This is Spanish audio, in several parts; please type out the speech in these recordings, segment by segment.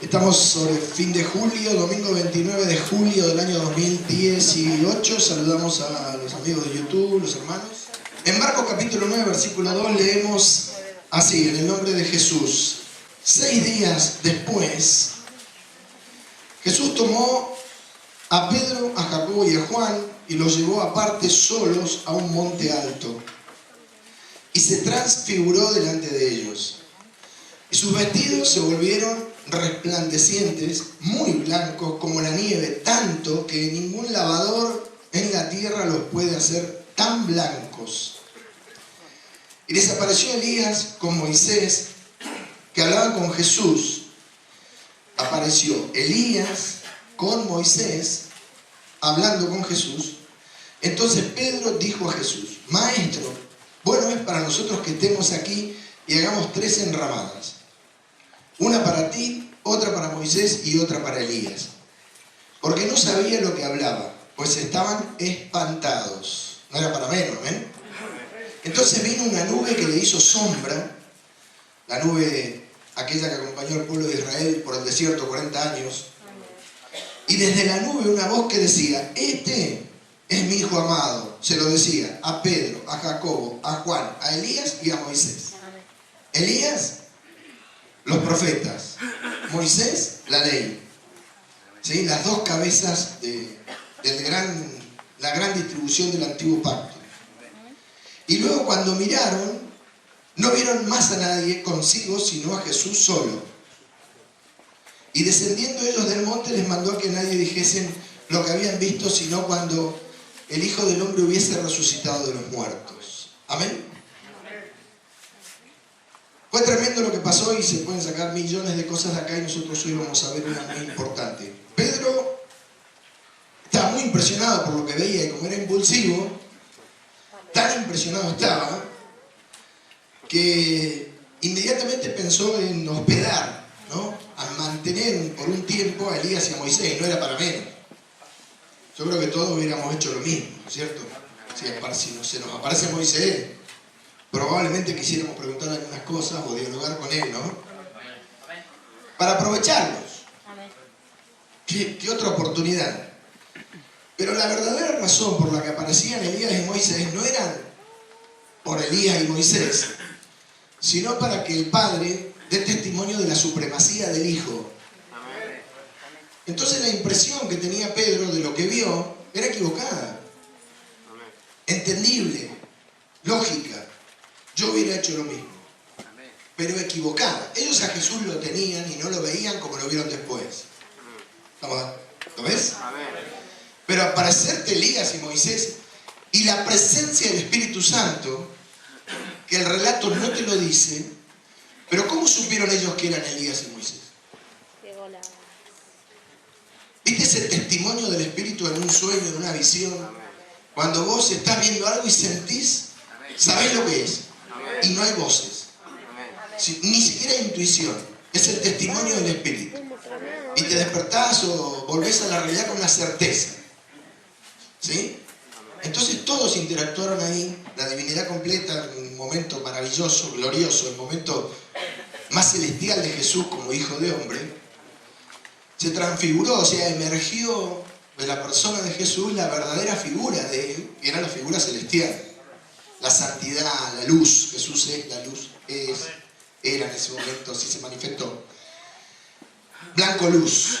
Estamos sobre fin de julio, domingo 29 de julio del año 2018. Saludamos a los amigos de YouTube, los hermanos. En Marcos capítulo 9, versículo 2 leemos así, en el nombre de Jesús. 6 días después, Jesús tomó a Pedro, a Jacobo y a Juan y los llevó aparte solos a un monte alto. Y se transfiguró delante de ellos. Y sus vestidos se volvieron resplandecientes, muy blancos como la nieve, tanto que ningún lavador en la tierra los puede hacer tan blancos. Y les apareció Elías con Moisés, que hablaban con Jesús. Apareció Elías con Moisés, hablando con Jesús. Entonces Pedro dijo a Jesús: Maestro, bueno es para nosotros que estemos aquí y hagamos 3 enramadas. Una para ti, otra para Moisés y otra para Elías. Porque no sabía lo que hablaba, pues estaban espantados. No era para menos, ¿eh? Entonces vino una nube que le hizo sombra, la nube aquella que acompañó al pueblo de Israel por el desierto 40 años. Y desde la nube una voz que decía: Este es mi hijo amado. Se lo decía a Pedro, a Jacobo, a Juan, a Elías y a Moisés. Elías, los profetas. Moisés, la ley. ¿Sí? Las dos cabezas de la gran distribución del antiguo pacto. Y luego cuando miraron, no vieron más a nadie consigo, sino a Jesús solo. Y descendiendo ellos del monte, les mandó a que nadie dijesen lo que habían visto, sino cuando el Hijo del Hombre hubiese resucitado de los muertos. Amén. Fue tremendo lo que pasó y se pueden sacar millones de cosas de acá y nosotros hoy vamos a ver una muy importante. Pedro estaba muy impresionado por lo que veía y como era impulsivo, tan impresionado estaba que inmediatamente pensó en hospedar, ¿no? A mantener por un tiempo a Elías y a Moisés, no era para menos. Yo creo que todos hubiéramos hecho lo mismo, ¿cierto? Si se nos aparece Moisés, probablemente quisiéramos preguntarle algunas cosas o dialogar con él, ¿no? Para aprovecharlos. ¿Qué otra oportunidad? Pero la verdadera razón por la que aparecían Elías y Moisés no eran por Elías y Moisés, sino para que el Padre dé testimonio de la supremacía del Hijo. Entonces la impresión que tenía Pedro de lo que vio era equivocada, entendible, lógica. Yo hubiera hecho lo mismo, pero equivocada. Ellos a Jesús lo tenían y no lo veían como lo vieron después. ¿Lo ves? Pero aparecerte Elías y Moisés y la presencia del Espíritu Santo, que el relato no te lo dice, pero ¿cómo supieron ellos que eran Elías y Moisés? ¿Viste ese testimonio del Espíritu en un sueño, en una visión? Cuando vos estás viendo algo y sentís, sabés lo que es. Y no hay voces. Ni siquiera hay intuición. Es el testimonio del Espíritu. Y te despertás o volvés a la realidad con una certeza. ¿Sí? Entonces todos interactuaron ahí. La divinidad completa, un momento maravilloso, glorioso, el momento más celestial de Jesús como Hijo de Hombre. Se transfiguró, o sea, emergió de la persona de Jesús la verdadera figura de él, que era la figura celestial. La santidad, la luz. Jesús es la luz, era en ese momento, así se manifestó. Blanco luz,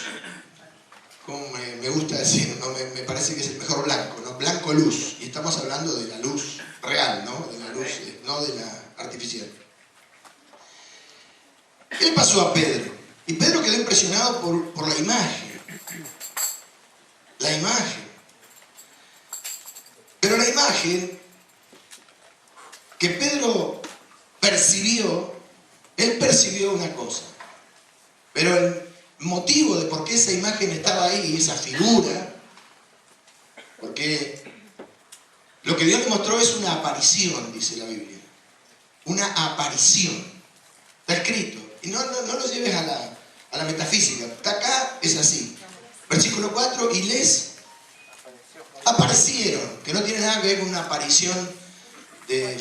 como me gusta decir, ¿no? Me parece que es el mejor blanco, ¿no? Blanco luz. Y estamos hablando de la luz real, ¿no? De la luz, no de la artificial. ¿Qué le pasó a Pedro? Y Pedro quedó impresionado por la imagen. La imagen. Pero la imagen que Pedro percibió, él percibió una cosa. Pero el motivo de por qué esa imagen estaba ahí, esa figura, porque lo que Dios le mostró es una aparición, dice la Biblia. Una aparición. Está escrito. Y no lo lleves a la metafísica. Está acá, es así. Versículo 4, y les aparecieron, que no tiene nada que ver con una aparición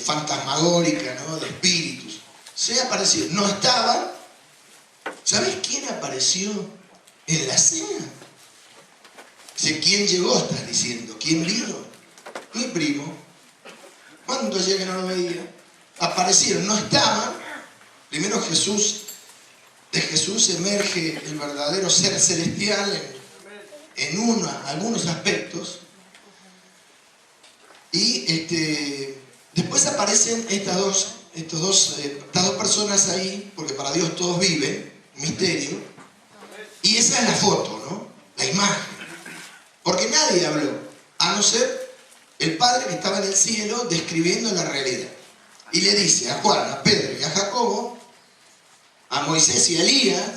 fantasmagórica, ¿no? De espíritus. Se aparecieron. No estaban, ¿Sabés quién apareció en la cena? Dice, ¿quién llegó? Estás diciendo. ¿Quién vino? Mi primo. ¿Cuánto hacía que no lo veía? Aparecieron, no estaban. Primero de Jesús emerge el verdadero ser celestial en algunos aspectos. Y después aparecen estas dos personas ahí, porque para Dios todos viven, misterio. Y esa es la foto, ¿no? La imagen. Porque nadie habló, a no ser el Padre que estaba en el cielo describiendo la realidad. Y le dice a Juan, a Pedro y a Jacobo, a Moisés y a Elías,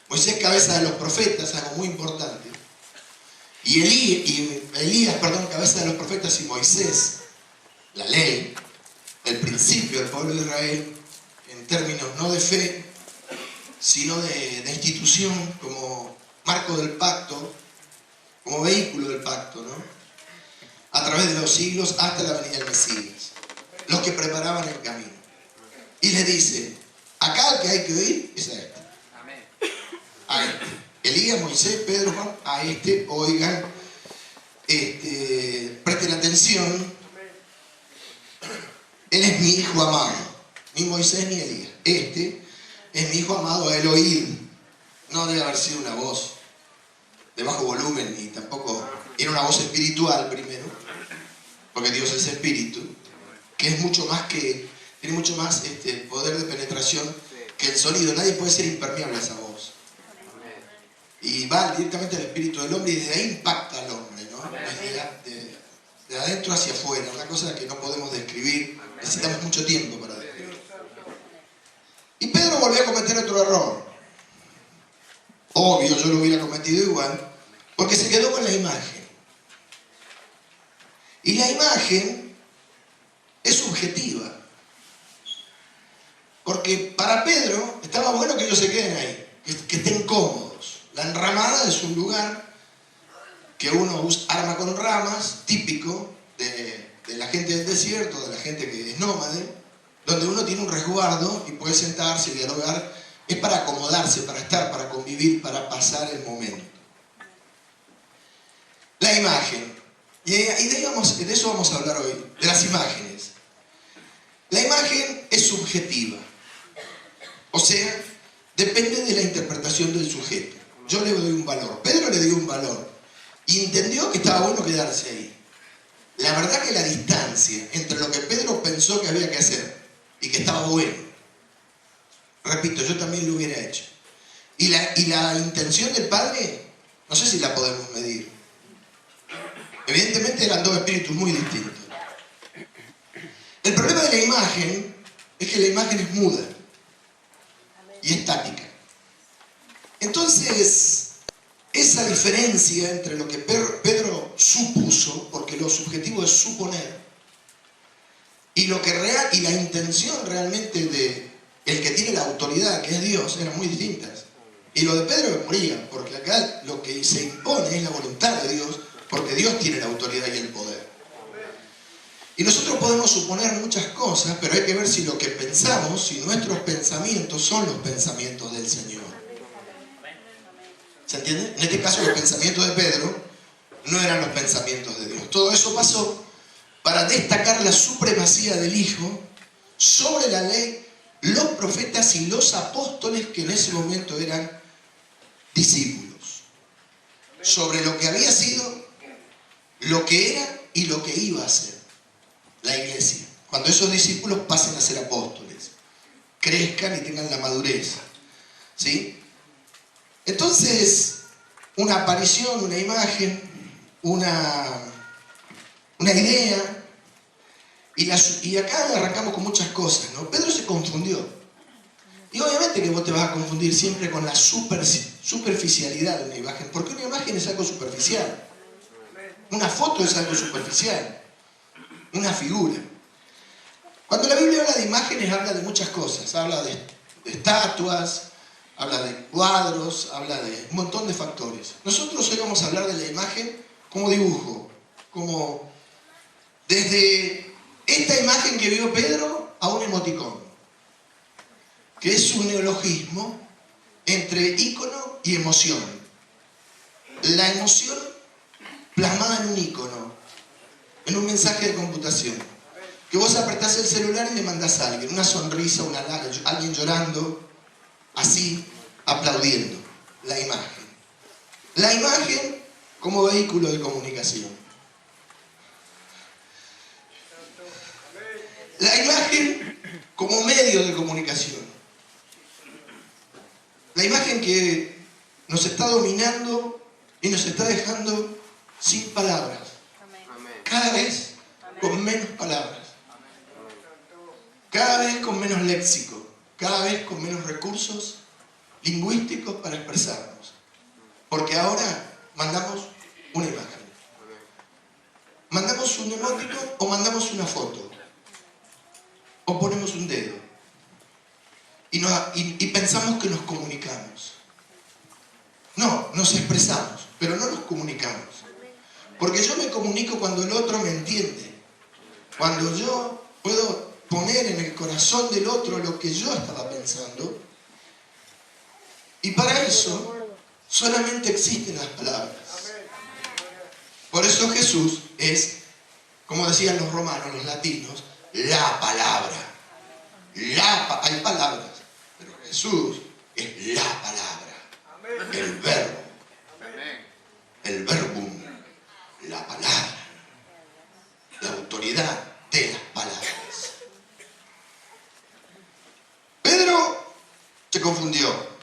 Moisés cabeza de los profetas, algo muy importante, y Elías, cabeza de los profetas, y Moisés, la ley, el principio del pueblo de Israel, en términos no de fe, sino de institución, como marco del pacto, como vehículo del pacto, ¿no? A través de los siglos hasta la venida del Mesías, los que preparaban el camino. Y les dice, acá el que hay que oír es a este. A este. Elías, Moisés, Pedro, Juan, a este, oigan, presten atención. Él es mi hijo amado, ni Moisés ni Elías. Este es mi hijo amado, a él oíd. No debe haber sido una voz de bajo volumen, ni tampoco era una voz espiritual primero, porque Dios es espíritu, que es mucho más tiene mucho más poder de penetración que el sonido. Nadie puede ser impermeable a esa voz. Y va directamente al espíritu del hombre y desde ahí impacta al hombre, ¿no? De adentro hacia afuera, una cosa que no podemos describir, necesitamos mucho tiempo para describir. Y Pedro volvió a cometer otro error. Obvio, yo lo hubiera cometido igual, porque se quedó con la imagen. Y la imagen es subjetiva. Porque para Pedro estaba bueno que ellos se queden ahí, que estén cómodos. La enramada es un lugar que uno arma con ramas, típico de la gente del desierto, de la gente que es nómade, donde uno tiene un resguardo y puede sentarse y dialogar. Es para acomodarse, para estar, para convivir, para pasar el momento. La imagen. Y de eso vamos a hablar hoy, de las imágenes. La imagen es subjetiva. O sea, depende de la interpretación del sujeto. Yo le doy un valor. Pedro le dio un valor. Y entendió que estaba bueno quedarse ahí. La verdad que la distancia entre lo que Pedro pensó que había que hacer y que estaba bueno, repito, yo también lo hubiera hecho. Y la intención del Padre, no sé si la podemos medir. Evidentemente eran dos espíritus muy distintos. El problema de la imagen es que la imagen es muda y estática. Entonces, esa diferencia entre lo que Pedro supuso, porque lo subjetivo es suponer, y la intención realmente de el que tiene la autoridad, que es Dios, eran muy distintas. Y lo de Pedro moría, porque acá lo que se impone es la voluntad de Dios, porque Dios tiene la autoridad y el poder. Y nosotros podemos suponer muchas cosas, pero hay que ver si lo que pensamos, si nuestros pensamientos son los pensamientos del Señor. ¿Se entiende? En este caso los pensamientos de Pedro no eran los pensamientos de Dios. Todo eso pasó para destacar la supremacía del Hijo sobre la ley, los profetas y los apóstoles que en ese momento eran discípulos. Sobre lo que había sido, lo que era y lo que iba a ser la iglesia. Cuando esos discípulos pasen a ser apóstoles, crezcan y tengan la madurez. ¿Sí? Entonces, una aparición, una imagen, una idea, y acá arrancamos con muchas cosas, ¿no? Pedro se confundió. Y obviamente que vos te vas a confundir siempre con la superficialidad de una imagen, porque una imagen es algo superficial. Una foto es algo superficial. Una figura. Cuando la Biblia habla de imágenes, habla de muchas cosas. Habla de estatuas, habla de cuadros, habla de un montón de factores. Nosotros hoy vamos a hablar de la imagen como dibujo, como desde esta imagen que vio Pedro a un emoticón, que es un neologismo entre ícono y emoción. La emoción plasmada en un ícono, en un mensaje de computación. Que vos apretás el celular y le mandás a alguien una sonrisa, alguien llorando, así, aplaudiendo. La imagen. La imagen como vehículo de comunicación. La imagen como medio de comunicación. La imagen que nos está dominando y nos está dejando sin palabras. Cada vez con menos palabras. Cada vez con menos léxico. Cada vez con menos recursos lingüísticos para expresarnos. Porque ahora mandamos una imagen. Mandamos un emoticon o mandamos una foto. O ponemos un dedo. Y pensamos que nos comunicamos. No, nos expresamos, pero no nos comunicamos. Porque yo me comunico cuando el otro me entiende. Cuando yo puedo poner en el corazón del otro lo que yo estaba pensando. Y para eso solamente existen las palabras. Por eso Jesús es, como decían los romanos, los latinos, la palabra. Hay palabras, pero Jesús es la palabra. El verbo. El verbum. La palabra. La autoridad de las palabras. Pedro se confundió.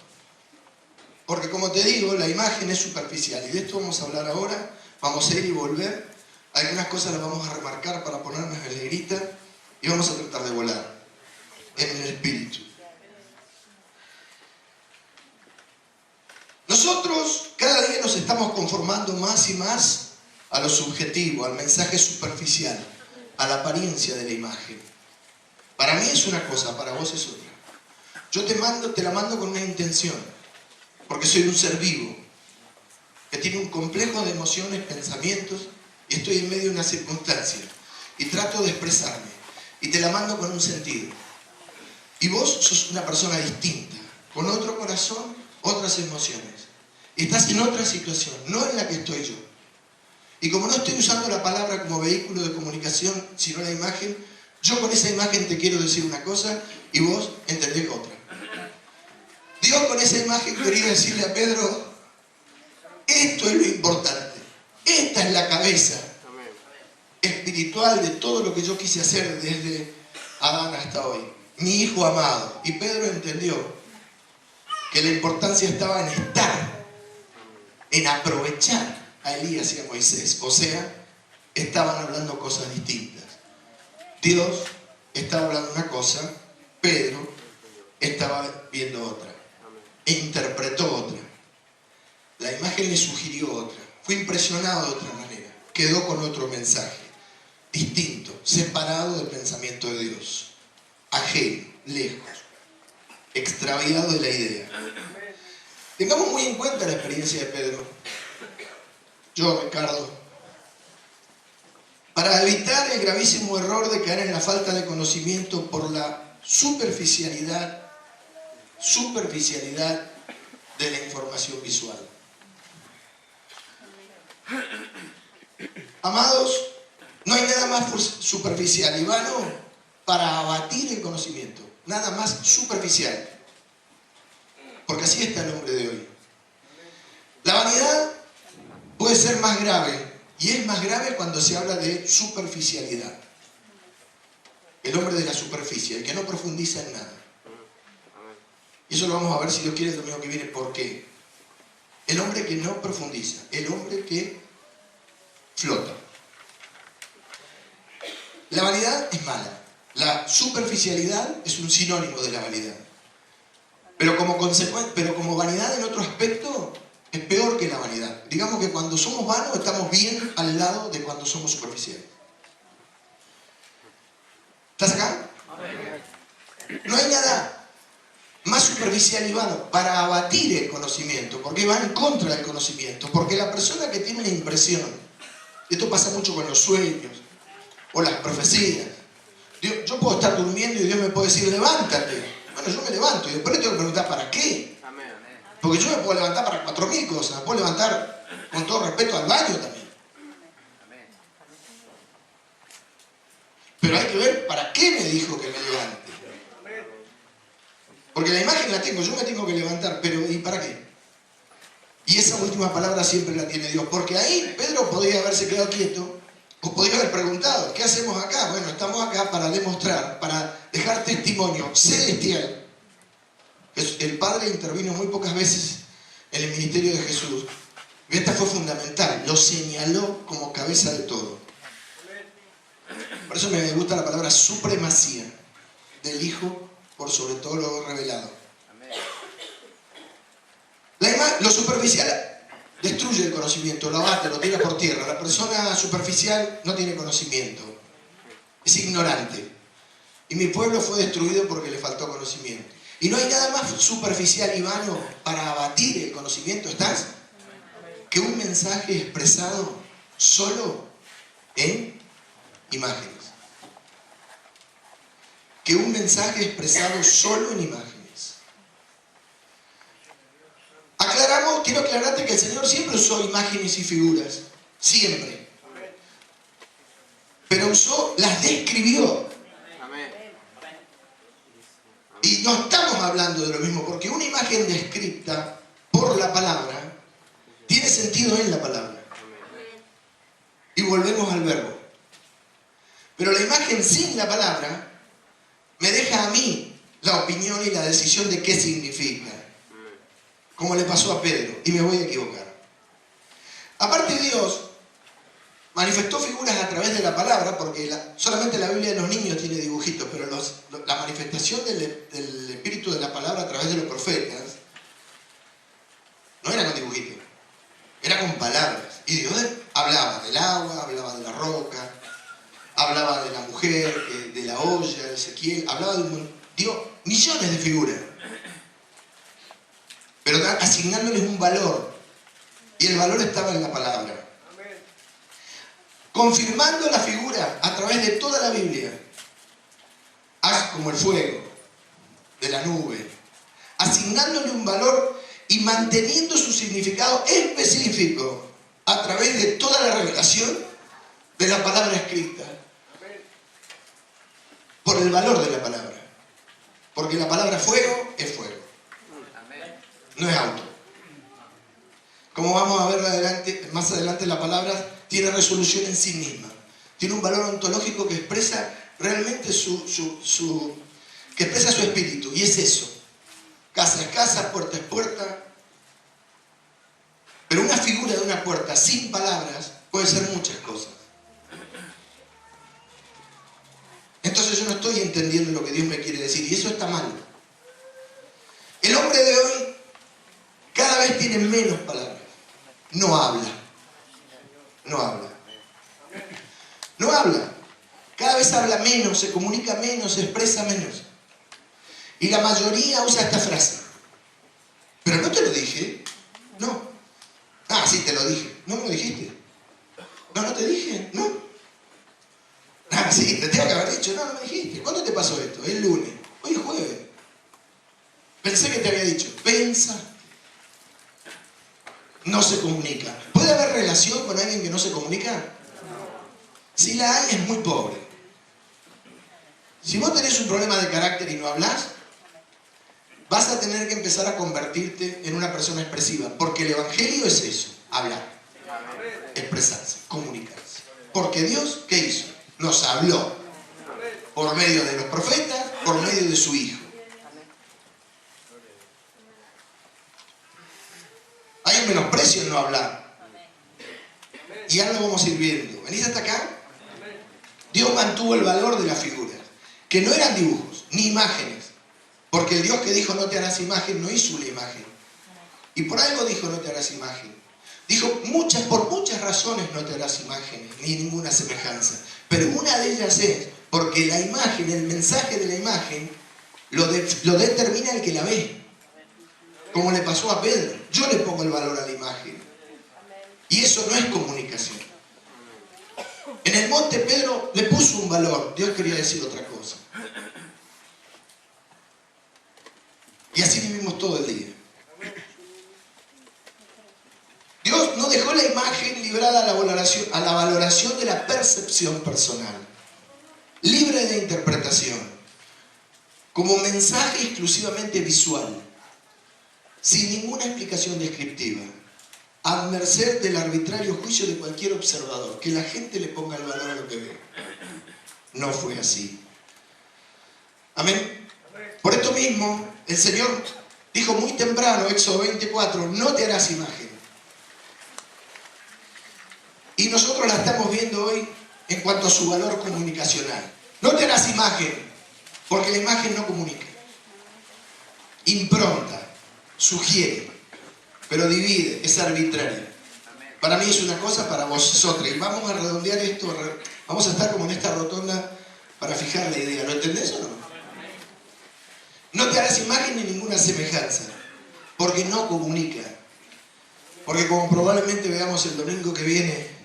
Porque como te digo, la imagen es superficial. Y de esto vamos a hablar ahora. Vamos a ir y volver. Algunas cosas las vamos a remarcar para ponernos en negrita. Y vamos a tratar de volar en el espíritu. Nosotros cada día nos estamos conformando más y más a lo subjetivo, al mensaje superficial, a la apariencia de la imagen. Para mí es una cosa, para vos es otra. Yo te la mando con una intención, porque soy un ser vivo, que tiene un complejo de emociones, pensamientos, y estoy en medio de una circunstancia, y trato de expresarme, y te la mando con un sentido. Y vos sos una persona distinta, con otro corazón, otras emociones. Y estás en otra situación, no en la que estoy yo. Y como no estoy usando la palabra como vehículo de comunicación, sino la imagen, yo con esa imagen te quiero decir una cosa y vos entendés otra. Dios con esa imagen quería decirle a Pedro, esto es lo importante. Esta es la cabeza espiritual de todo lo que yo quise hacer desde Adán hasta hoy. Mi hijo amado. Y Pedro entendió que la importancia estaba en estar, en aprovechar a Elías y a Moisés. O sea, estaban hablando cosas distintas. Dios estaba hablando una cosa, Pedro estaba viendo otra. E interpretó otra. La imagen le sugirió otra. Fue impresionado de otra manera. Quedó con otro mensaje. Distinto, separado del pensamiento de Dios. Ajeno, lejos, extraviado de la idea. Tengamos muy en cuenta la experiencia de Pedro. Yo, Ricardo, para evitar el gravísimo error de caer en la falta de conocimiento por la superficialidad de la información visual. Amados, no hay nada más superficial y vano para abatir el conocimiento. Nada más superficial. Porque así está el hombre de hoy. La vanidad puede ser más grave. Y es más grave cuando se habla de superficialidad. El hombre de la superficie, el que no profundiza en nada. Y eso lo vamos a ver, si Dios quiere, el domingo que viene. ¿Por qué? El hombre que no profundiza. El hombre que flota. La vanidad es mala. La superficialidad es un sinónimo de la vanidad. Pero como vanidad en otro aspecto, es peor que la vanidad. Digamos que cuando somos vanos estamos bien al lado de cuando somos superficiales. ¿Estás acá? No hay nada más superficial y vano para abatir el conocimiento, porque va en contra del conocimiento. Porque la persona que tiene la impresión, esto pasa mucho con los sueños o las profecías. Yo puedo estar durmiendo y Dios me puede decir, levántate. Bueno, yo me levanto y después le tengo que preguntar, ¿para qué? Porque yo me puedo levantar para 4.000 cosas, me puedo levantar con todo respeto al baño también. Pero hay que ver para qué me dijo que me levante. Porque la imagen la tengo, yo me tengo que levantar, pero ¿y para qué? Y esa última palabra siempre la tiene Dios. Porque ahí Pedro podría haberse quedado quieto, o podría haber preguntado, ¿qué hacemos acá? Bueno, estamos acá para demostrar, para dejar testimonio celestial. El Padre intervino muy pocas veces en el ministerio de Jesús. Y esta fue fundamental, lo señaló como cabeza de todo. Por eso me gusta la palabra supremacía del Hijo por sobre todo lo revelado. Lo superficial destruye el conocimiento, lo abate, lo tira por tierra. La persona superficial no tiene conocimiento, es ignorante. Y mi pueblo fue destruido porque le faltó conocimiento. Y no hay nada más superficial y vano para abatir el conocimiento, ¿estás? Que un mensaje expresado solo en imágenes. Que un mensaje expresado solo en imágenes. Quiero aclararte que el Señor siempre usó imágenes y figuras. Siempre. Pero las describió. Y no estamos hablando de lo mismo, porque una imagen descrita por la palabra tiene sentido en la palabra. Y volvemos al verbo. Pero la imagen sin la palabra me deja a mí la opinión y la decisión de qué significa. Como le pasó a Pedro, y me voy a equivocar. Aparte, Dios manifestó figuras a través de la palabra, porque solamente la Biblia de los niños tiene dibujitos, pero la manifestación del espíritu de la palabra a través de los profetas no era con dibujitos, era con palabras. Y Dios hablaba del agua, hablaba de la roca, hablaba de la mujer, de la olla, de Ezequiel, dio millones de figuras, pero asignándoles un valor, y el valor estaba en la palabra. Confirmando la figura a través de toda la Biblia, como el fuego de la nube, asignándole un valor y manteniendo su significado específico a través de toda la revelación de la palabra escrita, por el valor de la palabra, porque la palabra fuego es fuego, no es auto. Como vamos a ver más adelante, la palabra tiene resolución en sí misma. Tiene un valor ontológico que expresa realmente que expresa su espíritu. Y es eso. Casa es casa, puerta es puerta. Pero una figura de una puerta sin palabras puede ser muchas cosas. Entonces yo no estoy entendiendo lo que Dios me quiere decir. Y eso está mal. El hombre de hoy cada vez tiene menos palabras. No habla. No habla. No habla. Cada vez habla menos, se comunica menos, se expresa menos. Y la mayoría usa esta frase. ¿Pero no te lo dije? No. Ah, sí, te lo dije. ¿No me lo dijiste? No, no te dije. No. Ah, sí, te tengo que haber dicho. No, no me dijiste. ¿Cuándo te pasó esto? El lunes. Hoy es jueves. Pensé que te había dicho. Pensa. No se comunica. ¿Puede haber relación con alguien que no se comunica? Si la hay, es muy pobre. Si vos tenés un problema de carácter y no hablas, vas a tener que empezar a convertirte en una persona expresiva. Porque el Evangelio es eso, hablar, expresarse, comunicarse. Porque Dios, ¿qué hizo? Nos habló por medio de los profetas, por medio de su Hijo. Hay un menosprecio en no hablar. Y ahora lo vamos a ir viendo. ¿Venís hasta acá? Dios mantuvo el valor de las figuras, que no eran dibujos, ni imágenes. Porque el Dios que dijo no te harás imagen, no hizo una imagen. Y por algo dijo no te harás imagen. Dijo por muchas razones no te harás imagen, ni ninguna semejanza. Pero una de ellas es porque la imagen, el mensaje de la imagen, lo determina el que la ve. Como le pasó a Pedro. Yo le pongo el valor a la imagen. Y eso no es comunicación. En el monte Pedro le puso un valor. Dios quería decir otra cosa. Y así vivimos todo el día. equilibrada a la valoración de la percepción personal, libre de interpretación, como mensaje exclusivamente visual, sin ninguna explicación descriptiva, a merced del arbitrario juicio de cualquier observador, que la gente le ponga el valor a lo que ve. No fue así. Amén. Por esto mismo, el Señor dijo muy temprano, Éxodo 24, no te harás imagen. Y nosotros la estamos viendo hoy en cuanto a su valor comunicacional. No te harás imagen, porque la imagen no comunica. Impronta, sugiere, pero divide, es arbitraria. Para mí es una cosa, para vosotros. Y vamos a redondear esto, vamos a estar como en esta rotonda para fijar la idea. ¿Lo entendés o no? No te harás imagen ni ninguna semejanza, porque no comunica. Porque como probablemente veamos el domingo que viene,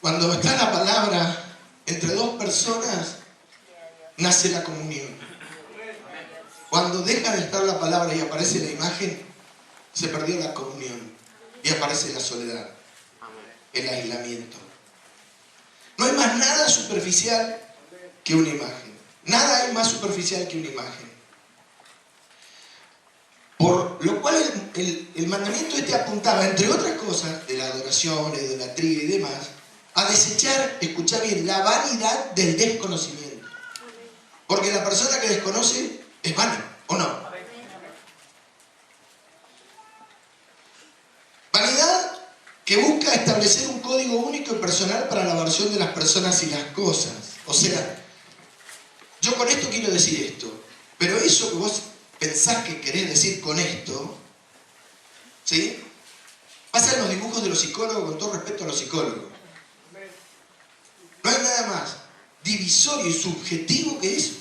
cuando está la palabra entre dos personas, nace la comunión. Cuando deja de estar la palabra y aparece la imagen, se perdió la comunión y aparece la soledad, el aislamiento. No hay más nada superficial que una imagen. Nada hay más superficial que una imagen. Por lo cual el mandamiento este apuntaba, entre otras cosas, de la adoración, la idolatría y demás, a desechar, escucha bien, la vanidad del desconocimiento. Porque la persona que desconoce es vana, ¿o no? Vanidad que busca establecer un código único y personal para la versión de las personas y las cosas. O sea, yo con esto quiero decir esto, pero eso que vos pensás que querés decir con esto, ¿sí? Pasa en los dibujos de los psicólogos, con todo respeto a los psicólogos. No hay nada más divisorio y subjetivo que eso.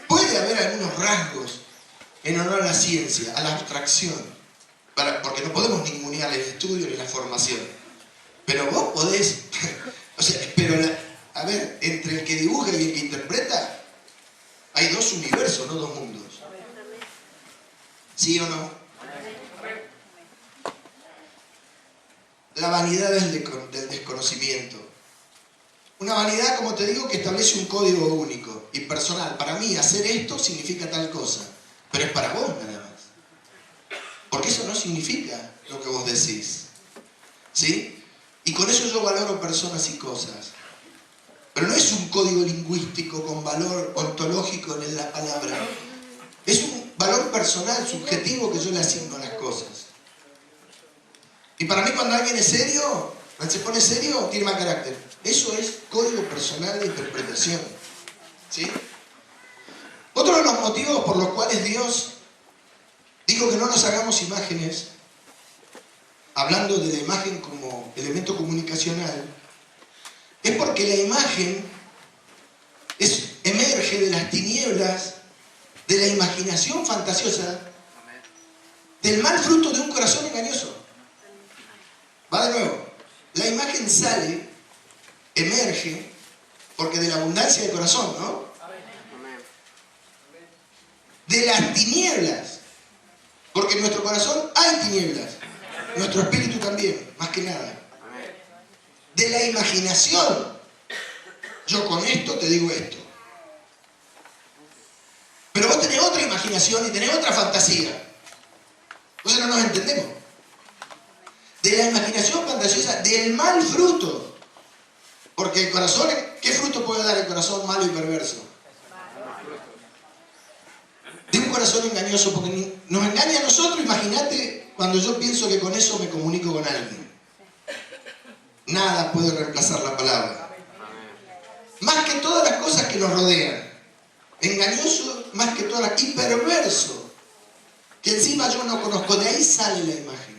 Puede haber algunos rasgos en honor a la ciencia, a la abstracción, porque no podemos ningunear el estudio ni la formación. Pero vos podés, o sea, pero a ver, entre el que dibuja y el que interpreta, hay dos universos, no dos mundos. ¿Sí o no? La vanidad del desconocimiento. Una vanidad, como te digo, que establece un código único y personal. Para mí, hacer esto significa tal cosa, pero es para vos nada más. Porque eso no significa lo que vos decís. ¿Sí? Y con eso yo valoro personas y cosas. Pero no es un código lingüístico con valor ontológico en la palabra. Es un valor personal, subjetivo, que yo le asigno a las cosas. Y para mí, cuando alguien es serio, cuando se pone serio, tiene más carácter. Eso es código personal de interpretación. ¿Sí? Otro de los motivos por los cuales Dios dijo que no nos hagamos imágenes, hablando de la imagen como elemento comunicacional, es porque la imagen emerge de las tinieblas, de la imaginación fantasiosa, del mal fruto de un corazón engañoso. Va de nuevo. La imagen sale, emerge, porque de la abundancia del corazón, ¿no? De las tinieblas. Porque en nuestro corazón hay tinieblas. Nuestro espíritu también, más que nada. De la imaginación. Yo con esto te digo esto. Pero vos tenés otra imaginación y tenés otra fantasía. Entonces no nos entendemos. De la imaginación fantasiosa, del mal fruto. Porque el corazón, ¿qué fruto puede dar el corazón malo y perverso? De un corazón engañoso, porque nos engaña a nosotros. Imagínate cuando yo pienso que con eso me comunico con alguien. Nada puede reemplazar la palabra. Más que todas las cosas que nos rodean. Engañoso más que todas las... Y perverso. Que encima yo no conozco. De ahí sale la imagen.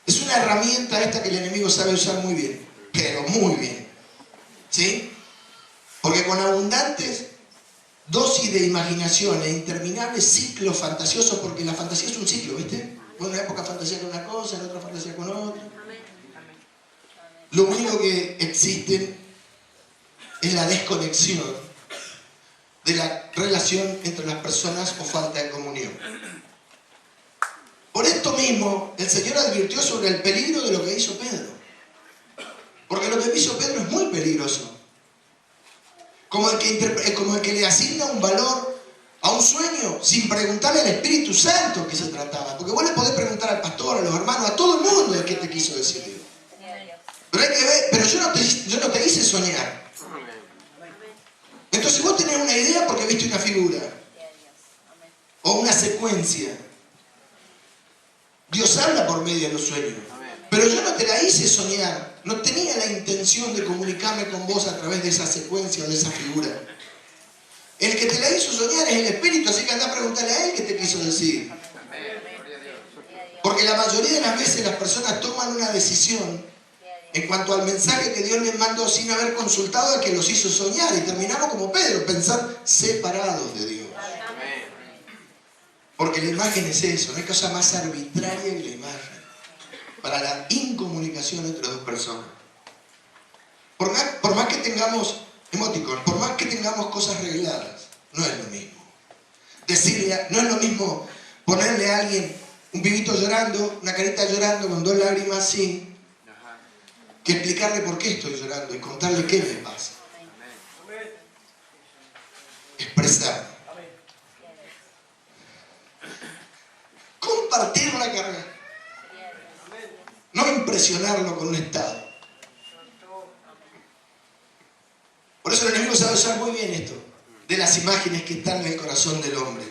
Es una herramienta esta que el enemigo sabe usar muy bien. Pero muy bien. ¿Sí? Porque con abundantes dosis de imaginación e interminables ciclos fantasiosos, porque la fantasía es un ciclo, ¿viste? En una época fantasía con una cosa, en otra fantasía con otra. Lo único que existe es la desconexión de la relación entre las personas o falta de comunión. Por esto mismo, el Señor advirtió sobre el peligro de lo que hizo Pedro. Porque lo que hizo Pedro es muy peligroso. Como el que le asigna un valor a un sueño sin preguntarle al Espíritu Santo qué se trataba. Porque vos le podés preguntar al pastor, a los hermanos, a todo el mundo de qué te quiso decir Dios. Pero hay que ver, pero yo no te hice soñar. Entonces vos tenés una idea porque viste una figura. O una secuencia. Dios habla por medio de los sueños. Pero yo no te la hice soñar. No tenía la intención de comunicarme con vos a través de esa secuencia o de esa figura. El que te la hizo soñar es el Espíritu, así que anda a preguntarle a Él qué te quiso decir. Porque la mayoría de las veces las personas toman una decisión en cuanto al mensaje que Dios les mandó sin haber consultado al que los hizo soñar. Y terminamos como Pedro, pensar separados de Dios. Porque la imagen es eso, no hay cosa más arbitraria que la imagen para la incomunicación entre dos personas. Por más que tengamos emoticon, por más que tengamos cosas regladas, no es lo mismo. Decirle, no es lo mismo ponerle a alguien un pibito llorando, una carita llorando con 2 lágrimas así, que explicarle por qué estoy llorando y contarle qué me pasa. Expresar. Compartir la carga. No impresionarlo con un estado. Por eso el enemigo sabe usar muy bien esto, de las imágenes que están en el corazón del hombre.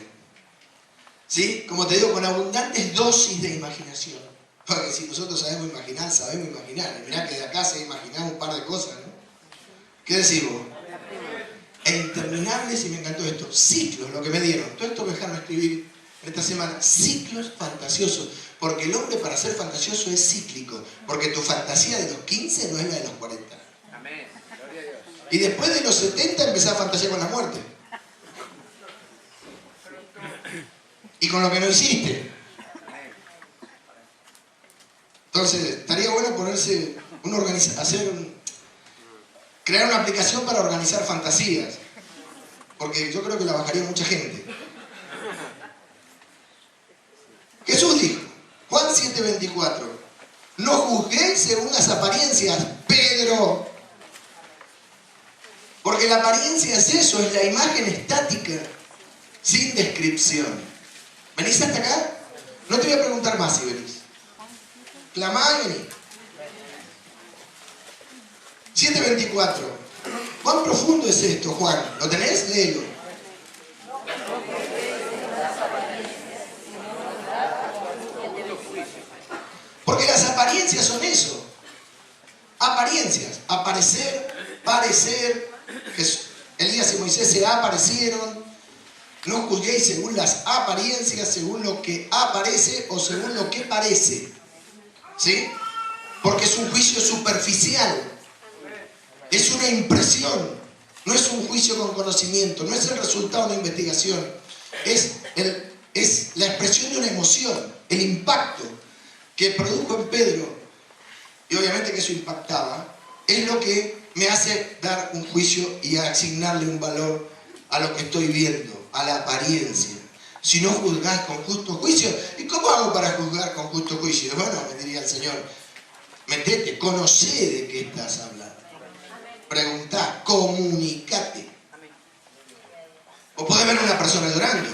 ¿Sí? Como te digo, con abundantes dosis de imaginación. Porque si nosotros sabemos imaginar, sabemos imaginar. Y mirá que de acá se imaginamos un par de cosas, ¿no? ¿Qué decimos? E interminables, y me encantó esto, ciclos, lo que me dieron. Todo esto me dejaron escribir esta semana, ciclos fantasiosos. Porque el hombre para ser fantasioso es cíclico. Porque tu fantasía de los 15 no es la de los 40. Amén. Gloria a Dios. Y después de los 70 empezás a fantasear con la muerte. Y con lo que no hiciste. Entonces, estaría bueno ponerse, crear una aplicación para organizar fantasías. Porque yo creo que la bajaría mucha gente. Jesús dijo, Juan 7:24, no juzguéis según las apariencias, Pedro. Porque la apariencia es eso, es la imagen estática, sin descripción. ¿Venís hasta acá? No te voy a preguntar más si venís. Clamá y vení. 7:24. ¿Cuán profundo es esto, Juan? ¿Lo tenés? Léelo. Porque las apariencias son eso. Apariencias. Aparecer, parecer. Elías y Moisés se aparecieron. No juzguéis según las apariencias, según lo que aparece o según lo que parece. ¿Sí? Porque es un juicio superficial. Es una impresión. No es un juicio con conocimiento. No es el resultado de una investigación. Es la expresión de una emoción. El impacto que produjo en Pedro, y obviamente que eso impactaba, es lo que me hace dar un juicio y asignarle un valor a lo que estoy viendo, a la apariencia. Si no juzgás con justo juicio, ¿y cómo hago para juzgar con justo juicio? Bueno, me diría el Señor, metete, conocé de qué estás hablando. Preguntá, comunicate. O podés ver a una persona llorando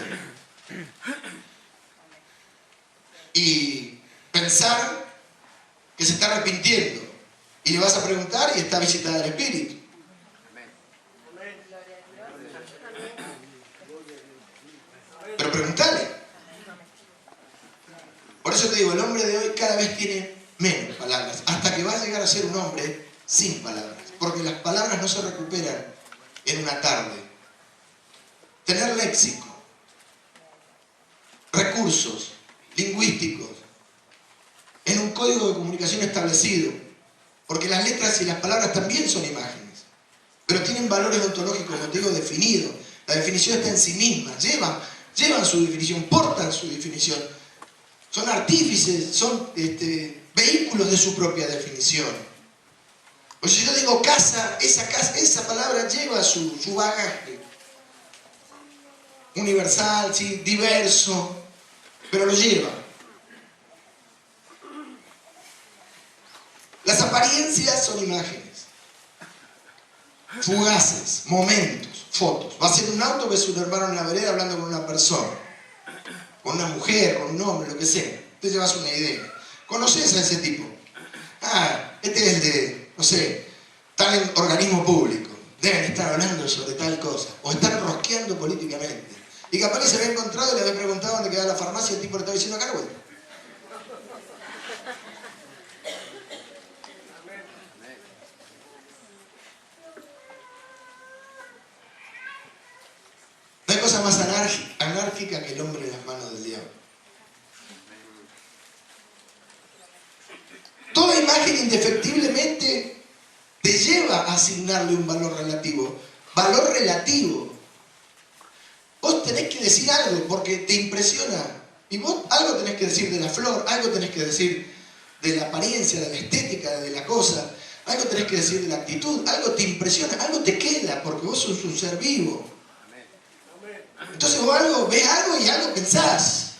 y pensar que se está arrepintiendo, y le vas a preguntar y está visitada el Espíritu. Pero preguntale. Por eso te digo, el hombre de hoy cada vez tiene menos palabras, hasta que va a llegar a ser un hombre sin palabras, porque las palabras no se recuperan en una tarde. Tener léxico, recursos lingüísticos, en un código de comunicación establecido, porque las letras y las palabras también son imágenes, pero tienen valores ontológicos, como te digo, definidos. La definición está en sí misma, llevan su definición, portan su definición, son artífices, son vehículos de su propia definición. O si yo digo casa, esa palabra lleva su bagaje universal, ¿sí? Diverso, pero lo lleva. apariencias son imágenes. Fugaces, momentos, fotos. Vas en un auto, ves un hermano en la vereda hablando con una persona, con una mujer, con un hombre, lo que sea. Te llevas una idea. ¿Conoces a ese tipo? Ah, este es el de, no sé, tal organismo público. Deben estar hablando sobre tal cosa. O están rosqueando políticamente. Y capaz se había encontrado y le había preguntado dónde quedaba la farmacia y el tipo le estaba diciendo acá, güey. No hay cosa más anárquica que el hombre en las manos del diablo. Toda imagen indefectiblemente te lleva a asignarle un valor relativo. Valor relativo. Vos tenés que decir algo porque te impresiona. Y vos algo tenés que decir de la flor, algo tenés que decir de la apariencia, de la estética, de la cosa. Algo tenés que decir de la actitud, algo te impresiona, algo te queda porque vos sos un ser vivo. Entonces vos ves algo y algo pensás.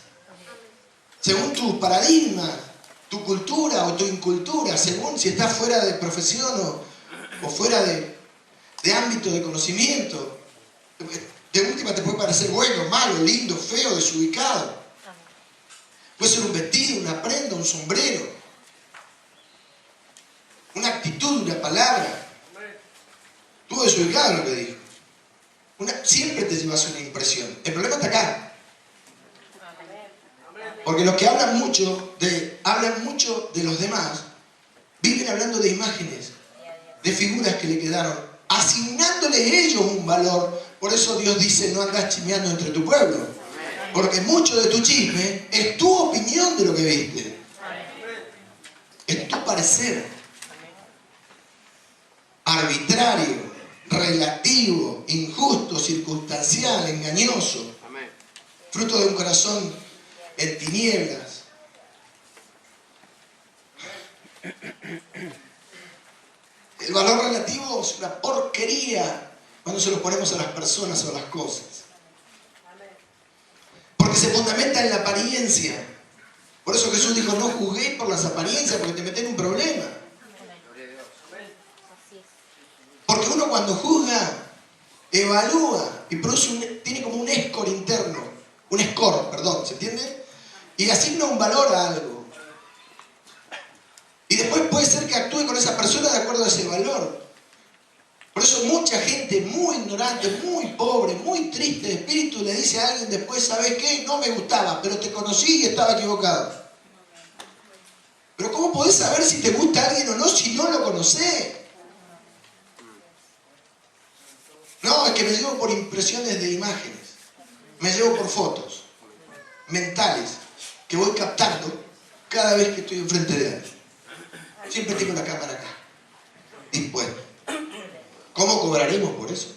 Según tu paradigma, tu cultura o tu incultura, según si estás fuera de profesión o fuera de ámbito de conocimiento. De última te puede parecer bueno, malo, lindo, feo, desubicado. Puede ser un vestido, una prenda, un sombrero, una actitud, una palabra. Estuvo desubicado lo que dijo. Siempre te llevas una impresión. El problema está acá. Porque los que hablan mucho de los demás, viven hablando de imágenes, de figuras que le quedaron, asignándoles ellos un valor. Por eso Dios dice, no andás chismeando entre tu pueblo. Porque mucho de tu chisme es tu opinión de lo que viste. Es tu parecer. Arbitrario, relativo, injusto, circunstancial, engañoso. Fruto de un corazón en tinieblas. El valor relativo es una porquería cuando se lo ponemos a las personas o a las cosas. Porque se fundamenta en la apariencia. Por eso Jesús dijo, no juzguéis por las apariencias porque te meten en un problema. Porque uno cuando juzga, evalúa y tiene como un score interno. Un score, perdón, ¿se entiende? Y asigna un valor a algo. Y después puede ser que actúe con esa persona de acuerdo a ese valor. Por eso mucha gente muy ignorante, muy pobre, muy triste de espíritu le dice a alguien después, ¿sabes qué? No me gustaba, pero te conocí y estaba equivocado. Pero ¿cómo podés saber si te gusta alguien o no si no lo conocés? No, es que me llevo por impresiones de imágenes. Me llevo por fotos mentales que voy captando cada vez que estoy enfrente de alguien. Siempre tengo la cámara acá, dispuesta. ¿Cómo cobraremos por eso?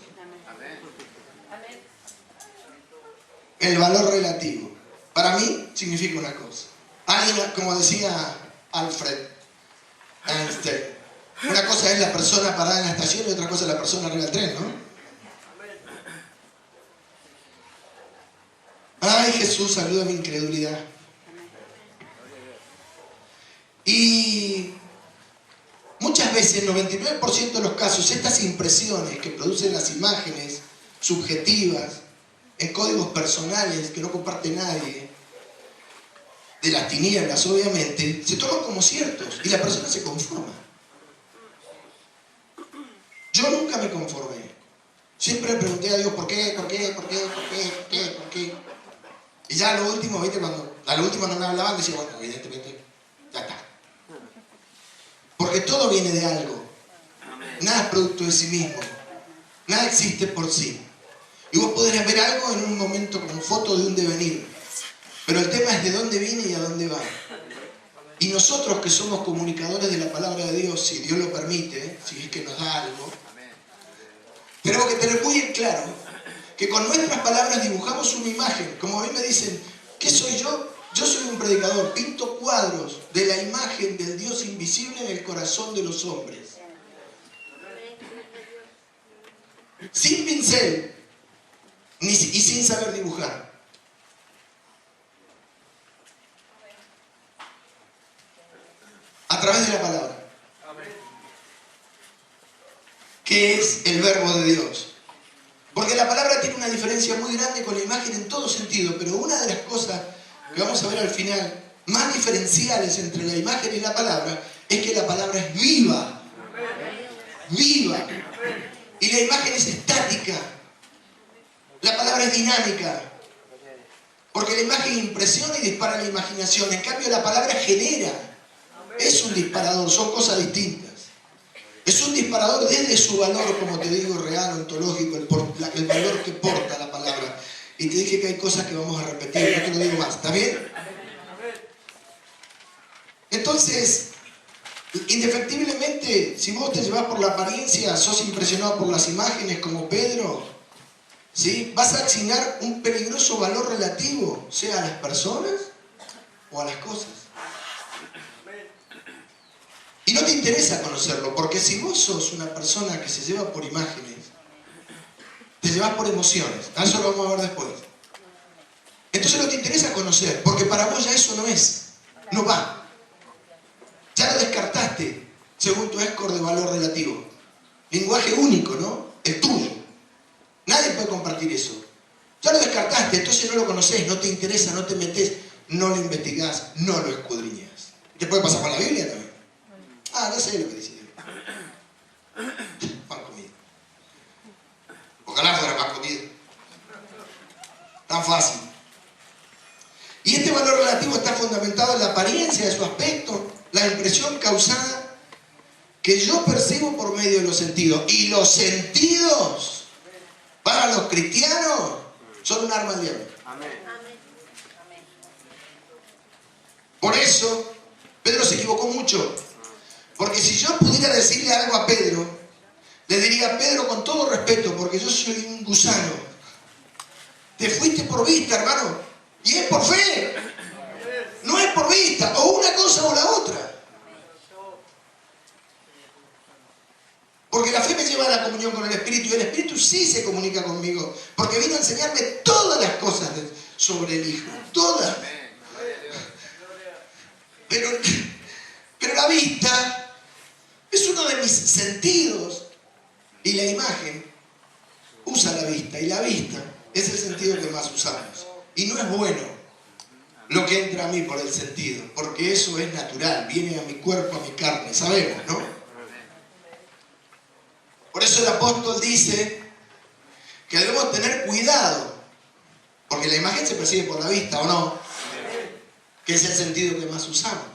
El valor relativo. Para mí significa una cosa. Alguien, como decía Alfred Einstein, una cosa es la persona parada en la estación y otra cosa es la persona arriba del tren, ¿no? Ay, Jesús, ayuda a mi incredulidad. Y muchas veces, el 99% de los casos, estas impresiones que producen las imágenes subjetivas, en códigos personales que no comparte nadie, de las tinieblas obviamente, se toman como ciertos y la persona se conforma. Yo nunca me conformé. Siempre le pregunté a Dios, ¿por qué? ¿Por qué? ¿Por qué? ¿Por qué? ¿Por qué? ¿Por qué? Y ya a lo último, ¿viste? Cuando a lo último no me hablaban, decía, bueno, evidentemente, ya está. Porque todo viene de algo. Nada es producto de sí mismo. Nada existe por sí. Y vos podrás ver algo en un momento como foto de un devenir. Pero el tema es de dónde viene y a dónde va. Y nosotros que somos comunicadores de la palabra de Dios, si Dios lo permite, si es que nos da algo, tenemos que tener muy en claro que con nuestras palabras dibujamos una imagen. Como a mí me dicen, ¿qué soy yo? Yo soy un predicador, pinto cuadros de la imagen del Dios invisible en el corazón de los hombres. Sin pincel y sin saber dibujar. A través de la palabra. que es el verbo de Dios. Porque la palabra tiene una diferencia muy grande con la imagen en todo sentido, pero una de las cosas que vamos a ver al final, más diferenciales entre la imagen y la palabra, es que la palabra es viva. Viva. Y la imagen es estática. La palabra es dinámica. Porque la imagen impresiona y dispara la imaginación. En cambio, la palabra genera. Es un disparador, son cosas distintas. Es un disparador desde su valor, como te digo, real, ontológico, el valor que porta la palabra. Y te dije que hay cosas que vamos a repetir, no te lo digo más, ¿está bien? Entonces, indefectiblemente, si vos te llevas por la apariencia, sos impresionado por las imágenes como Pedro, ¿sí? Vas a asignar un peligroso valor relativo, sea a las personas o a las cosas. Y no te interesa conocerlo, porque si vos sos una persona que se lleva por imágenes, te llevas por emociones. A eso lo vamos a ver después. Entonces no te interesa conocer, porque para vos ya eso no es, no va. Ya lo descartaste, según tu score de valor relativo. Lenguaje único, ¿no? El tuyo. Nadie puede compartir eso. Ya lo descartaste, entonces no lo conocés, no te interesa, no te metés, no lo investigás, no lo escudriñás. ¿Te puede pasar con la Biblia también? Ah, no sé lo que dice Dios. Pan comido. Ojalá fuera pan comido. Tan fácil. Y este valor relativo está fundamentado en la apariencia de su aspecto, la impresión causada que yo percibo por medio de los sentidos. Y los sentidos, para los cristianos, son un arma del diablo. Por eso, Pedro se equivocó mucho. Porque si yo pudiera decirle algo a Pedro, le diría: Pedro, con todo respeto, porque yo soy un gusano, te fuiste por vista, hermano, y es por fe, no es por vista, o una cosa o la otra. Porque la fe me lleva a la comunión con el Espíritu, y el Espíritu sí se comunica conmigo, porque vino a enseñarme todas las cosas sobre el Hijo, todas. Pero la vista es uno de mis sentidos, y la imagen usa la vista, y la vista es el sentido que más usamos. Y no es bueno lo que entra a mí por el sentido, porque eso es natural, viene a mi cuerpo, a mi carne, sabemos, ¿no? Por eso el apóstol dice que debemos tener cuidado, porque la imagen se percibe por la vista, ¿o no? Que es el sentido que más usamos.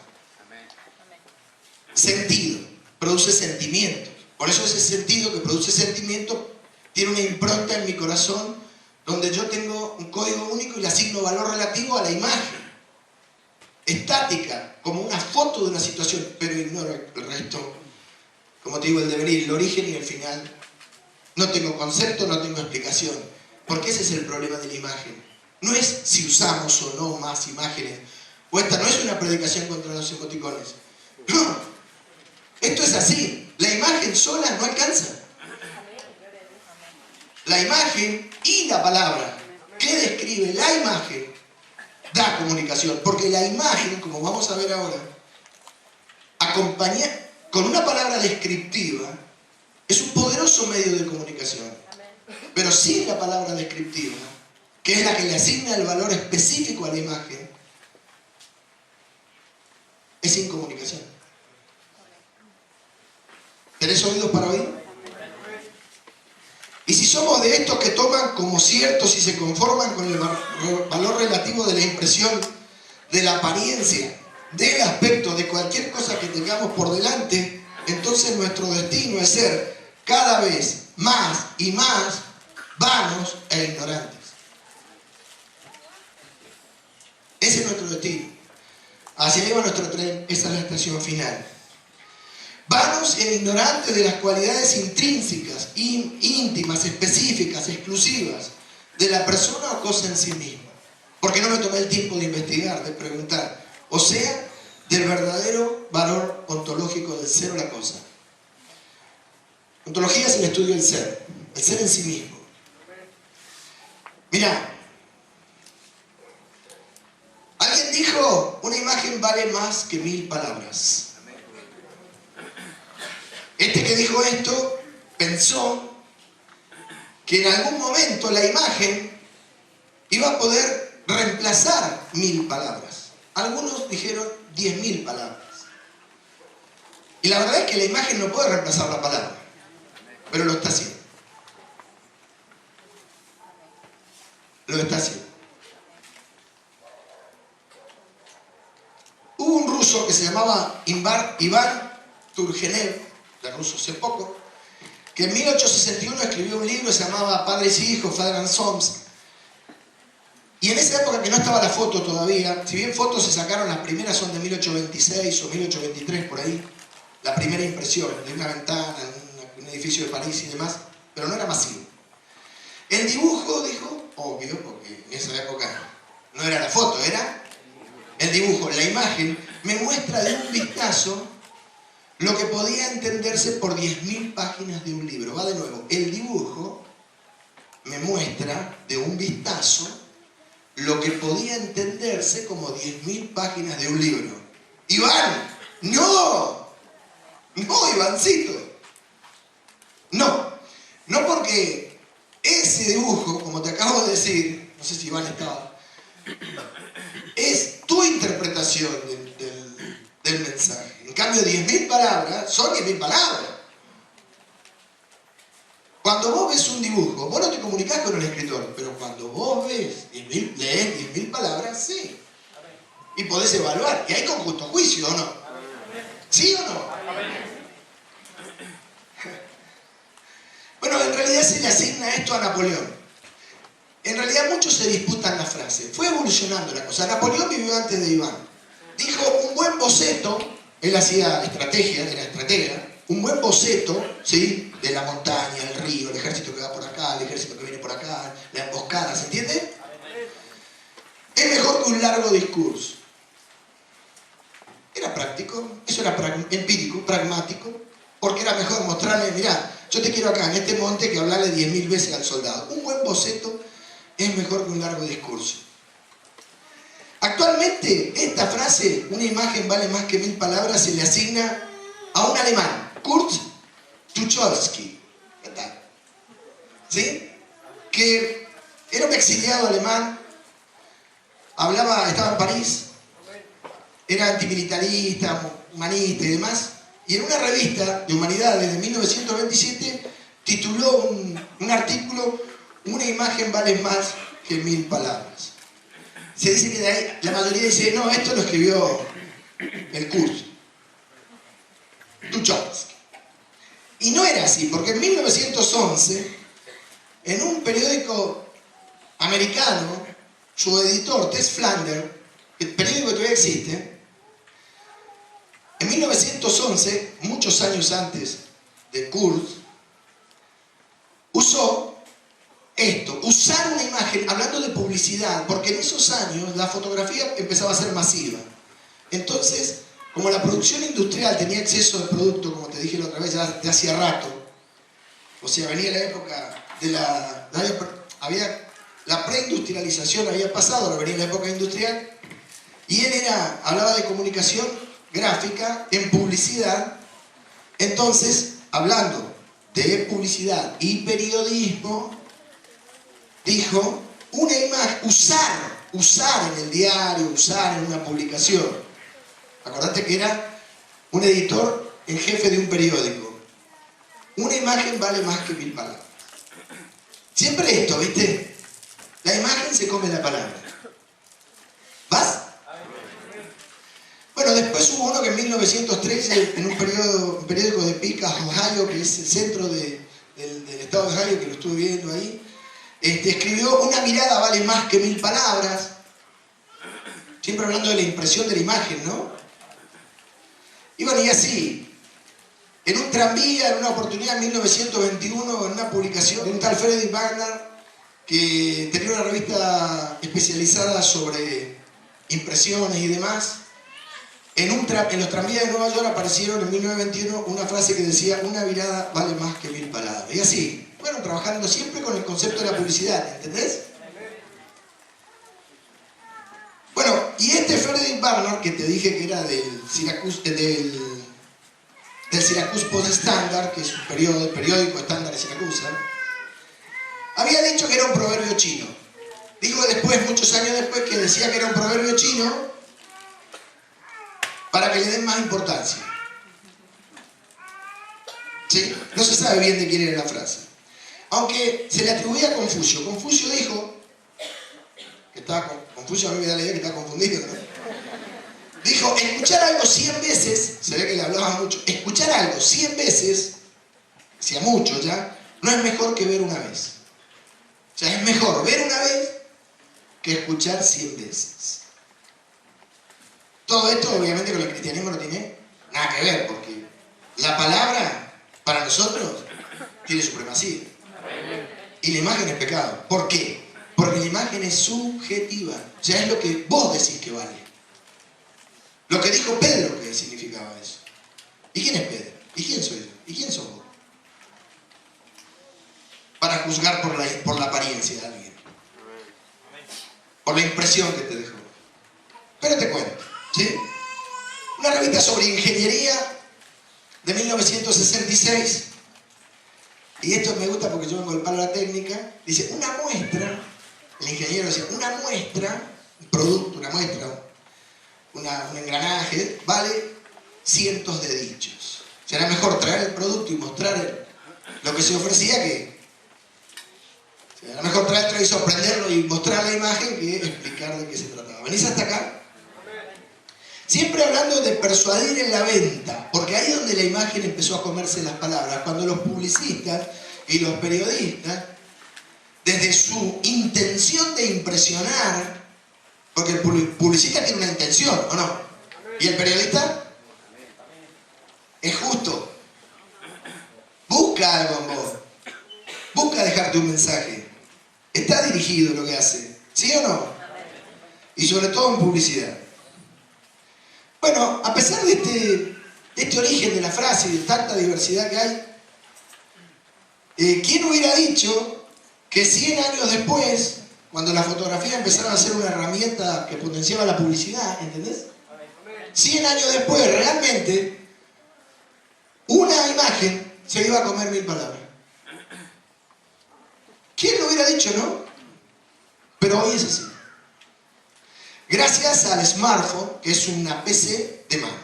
Sentido produce sentimientos. Por eso ese sentido que produce sentimientos tiene una impronta en mi corazón, donde yo tengo un código único y le asigno valor relativo a la imagen. Estática, como una foto de una situación, pero ignoro el resto. Como te digo, el devenir, el origen y el final. No tengo concepto, no tengo explicación. Porque ese es el problema de la imagen. No es si usamos o no más imágenes. O esta no es una predicación contra los emoticones. No. Esto es así. La imagen sola no alcanza. La imagen y la palabra que describe la imagen da comunicación. Porque la imagen, como vamos a ver ahora, acompaña con una palabra descriptiva, es un poderoso medio de comunicación. Pero sin la palabra descriptiva, que es la que le asigna el valor específico a la imagen, es sin comunicación. ¿Tenés oídos para oír? Y si somos de estos que toman como ciertos y se conforman con el valor relativo de la impresión, de la apariencia, del aspecto, de cualquier cosa que tengamos por delante, entonces nuestro destino es ser cada vez más y más vanos e ignorantes. Ese es nuestro destino. Hacia ahí va nuestro tren, esa es la estación final. Vanos e ignorantes de las cualidades intrínsecas, íntimas, específicas, exclusivas de la persona o cosa en sí misma. Porque no me tomé el tiempo de investigar, de preguntar. O sea, del verdadero valor ontológico del ser o la cosa. Ontología es el estudio del ser en sí mismo. Mira, alguien dijo, una imagen vale más que 1000 palabras. Este que dijo esto pensó que en algún momento la imagen iba a poder reemplazar 1000 palabras. Algunos dijeron 10.000 palabras. Y la verdad es que la imagen no puede reemplazar la palabra, pero lo está haciendo. Lo está haciendo. Hubo un ruso que se llamaba Iván Turgenev, de ruso hace poco, que en 1861 escribió un libro que se llamaba Padres y Hijos, Father and Sons. Y en esa época que no estaba la foto todavía, si bien fotos se sacaron, las primeras son de 1826 o 1823 por ahí, la primera impresión de una ventana en un edificio de París y demás, pero no era masivo. El dibujo, dijo, obvio, porque en esa época no era la foto, era el dibujo, la imagen, me muestra de un vistazo lo que podía entenderse por 10.000 páginas de un libro. Va de nuevo, el dibujo me muestra de un vistazo lo que podía entenderse como 10.000 páginas de un libro. Iván, no, Ivancito, no porque ese dibujo, como te acabo de decir, no sé si Iván estaba, es tu interpretación del mensaje. En cambio, 10.000 palabras son 10.000 palabras. Cuando vos ves un dibujo, vos no te comunicás con el escritor, pero cuando vos lees 10.000 palabras, sí. Y podés evaluar. Y hay con justo juicio, ¿o no? ¿Sí o no? Bueno, en realidad se le asigna esto a Napoleón. En realidad muchos se disputan la frase. Fue evolucionando la cosa. Napoleón vivió antes de Iván. Dijo, un buen boceto, él hacía estrategia, era estratega, un buen boceto, ¿sí?, de la montaña, el río, el ejército que va por acá, el ejército que viene por acá, la emboscada, ¿se entiende? Es mejor que un largo discurso. Era práctico, eso era empírico, pragmático, porque era mejor mostrarle, mirá, yo te quiero acá en este monte que hablarle 10.000 veces al soldado. Un buen boceto es mejor que un largo discurso. Actualmente, esta frase, una imagen vale más que 1000 palabras, se le asigna a un alemán, Kurt Tucholsky. ¿Qué tal? ¿Sí? Que era un exiliado alemán, estaba en París, era antimilitarista, humanista y demás, y en una revista de humanidades de 1927 tituló un artículo, una imagen vale más que 1000 palabras. Se dice que de ahí, la mayoría dice, no, esto lo escribió el Kurt Tucholsky. Y no era así, porque en 1911, en un periódico americano, su editor, Tess Flanders, el periódico que todavía existe, en 1911, muchos años antes de Kurt, usó usar una imagen, hablando de publicidad, porque en esos años la fotografía empezaba a ser masiva. Entonces, como la producción industrial tenía exceso de producto, como te dije la otra vez, ya de hacía rato, o sea, venía la época de la preindustrialización había pasado, ahora venía la época industrial, y él hablaba de comunicación gráfica en publicidad. Entonces, hablando de publicidad y periodismo, dijo, una imagen, usar en el diario, usar en una publicación. Acordate que era un editor en jefe de un periódico. Una imagen vale más que 1000 palabras. Siempre esto, ¿viste? La imagen se come la palabra. ¿Vas? Bueno, después hubo uno que en 1913, en un periódico de Picas, Ohio, que es el centro del estado de Ohio, que lo estuve viendo ahí, escribió, una mirada vale más que 1000 palabras. Siempre hablando de la impresión de la imagen, ¿no? Y bueno, y así, en un tranvía, en una oportunidad en 1921, en una publicación de un tal Frederick Wagner, que tenía una revista especializada sobre impresiones y demás, en los tranvías de Nueva York aparecieron en 1921 una frase que decía, una mirada vale más que 1000 palabras. Y así, bueno, trabajando siempre con el concepto de la publicidad, ¿entendés? Bueno, y Frederick Wagner, que te dije que era del del Syracuse Post-Standard, que es un periódico estándar de Siracusa, había dicho que era un proverbio chino. Dijo después, muchos años después, que decía que era un proverbio chino para que le den más importancia. ¿Sí? No se sabe bien de quién era la frase. Aunque se le atribuía a Confucio. Confucio dijo, que estaba Confucio a mí me da la idea que está confundido, ¿no? Dijo, escuchar algo 100 veces, se ve que le hablaba mucho, escuchar algo 100 veces, hacía mucho ya, no es mejor que ver una vez. O sea, es mejor ver una vez que escuchar 100 veces. Todo esto obviamente con el cristianismo no tiene nada que ver, porque la palabra para nosotros tiene supremacía. Y la imagen es pecado. ¿Por qué? Porque la imagen es subjetiva. O sea, es lo que vos decís que vale. Lo que dijo Pedro que significaba eso. ¿Y quién es Pedro? ¿Y quién soy yo? ¿Y quién sos vos? Para juzgar por la apariencia de alguien. Por la impresión que te dejó. Pero te cuento, ¿sí? Una revista sobre ingeniería de 1966. Y esto me gusta porque yo vengo del palo de la técnica. Dice, una muestra, el ingeniero decía, una muestra, un producto, una muestra, un engranaje, vale cientos de dichos. Será mejor traer el producto y mostrar lo que se ofrecía que... Será mejor traer el televisor, prenderlo y mostrar la imagen que explicar de qué se trataba. ¿Venís hasta acá? Siempre hablando de persuadir en la venta, porque ahí es donde la imagen empezó a comerse las palabras, cuando los publicistas y los periodistas, desde su intención de impresionar, porque el publicista tiene una intención, ¿o no? ¿Y el periodista? Es justo. Busca algo en vos. Busca dejarte un mensaje. Está dirigido lo que hace, ¿sí o no? Y sobre todo en publicidad. Bueno, a pesar de este origen de la frase y de tanta diversidad que hay, ¿quién hubiera dicho que 100 años después, cuando la fotografía empezaron a ser una herramienta que potenciaba la publicidad, ¿entendés? 100 años después, realmente, una imagen se iba a comer 1000 palabras. ¿Quién lo hubiera dicho, no? Pero hoy es así. Gracias al smartphone, que es una PC de mano.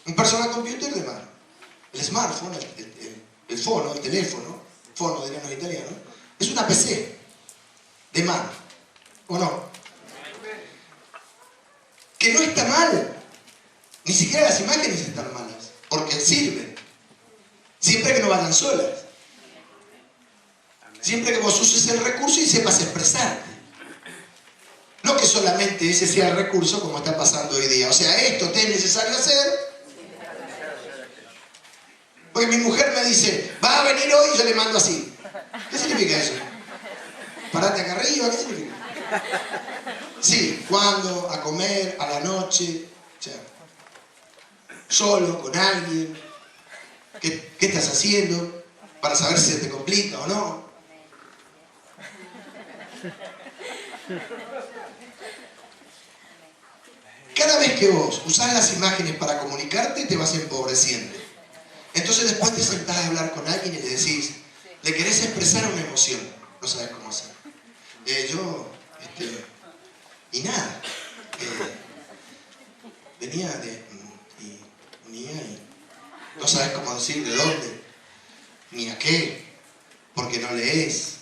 Un personal computer de mano. El smartphone, el fono, el teléfono, fono dirían los italianos, es una PC de mano. ¿O no? Que no está mal. Ni siquiera las imágenes están malas. Porque sirven. Siempre que no vayan solas. Siempre que vos uses el recurso y sepas expresarte. No que solamente ese sea el recurso como está pasando hoy día. O sea, esto te es necesario hacer. Porque mi mujer me dice, va a venir hoy y yo le mando así. ¿Qué significa eso? Parate acá arriba, ¿qué significa? Sí, ¿cuándo? A comer, a la noche. O sea, solo, con alguien. ¿Qué estás haciendo? Para saber si se te complica o no. Cada vez que vos usás las imágenes para comunicarte, te vas empobreciendo. Entonces después te sentás a hablar con alguien y le decís, le querés expresar una emoción, no sabes cómo hacer. Y nada, venía y no sabes cómo decir de dónde, ni a qué, porque no lees,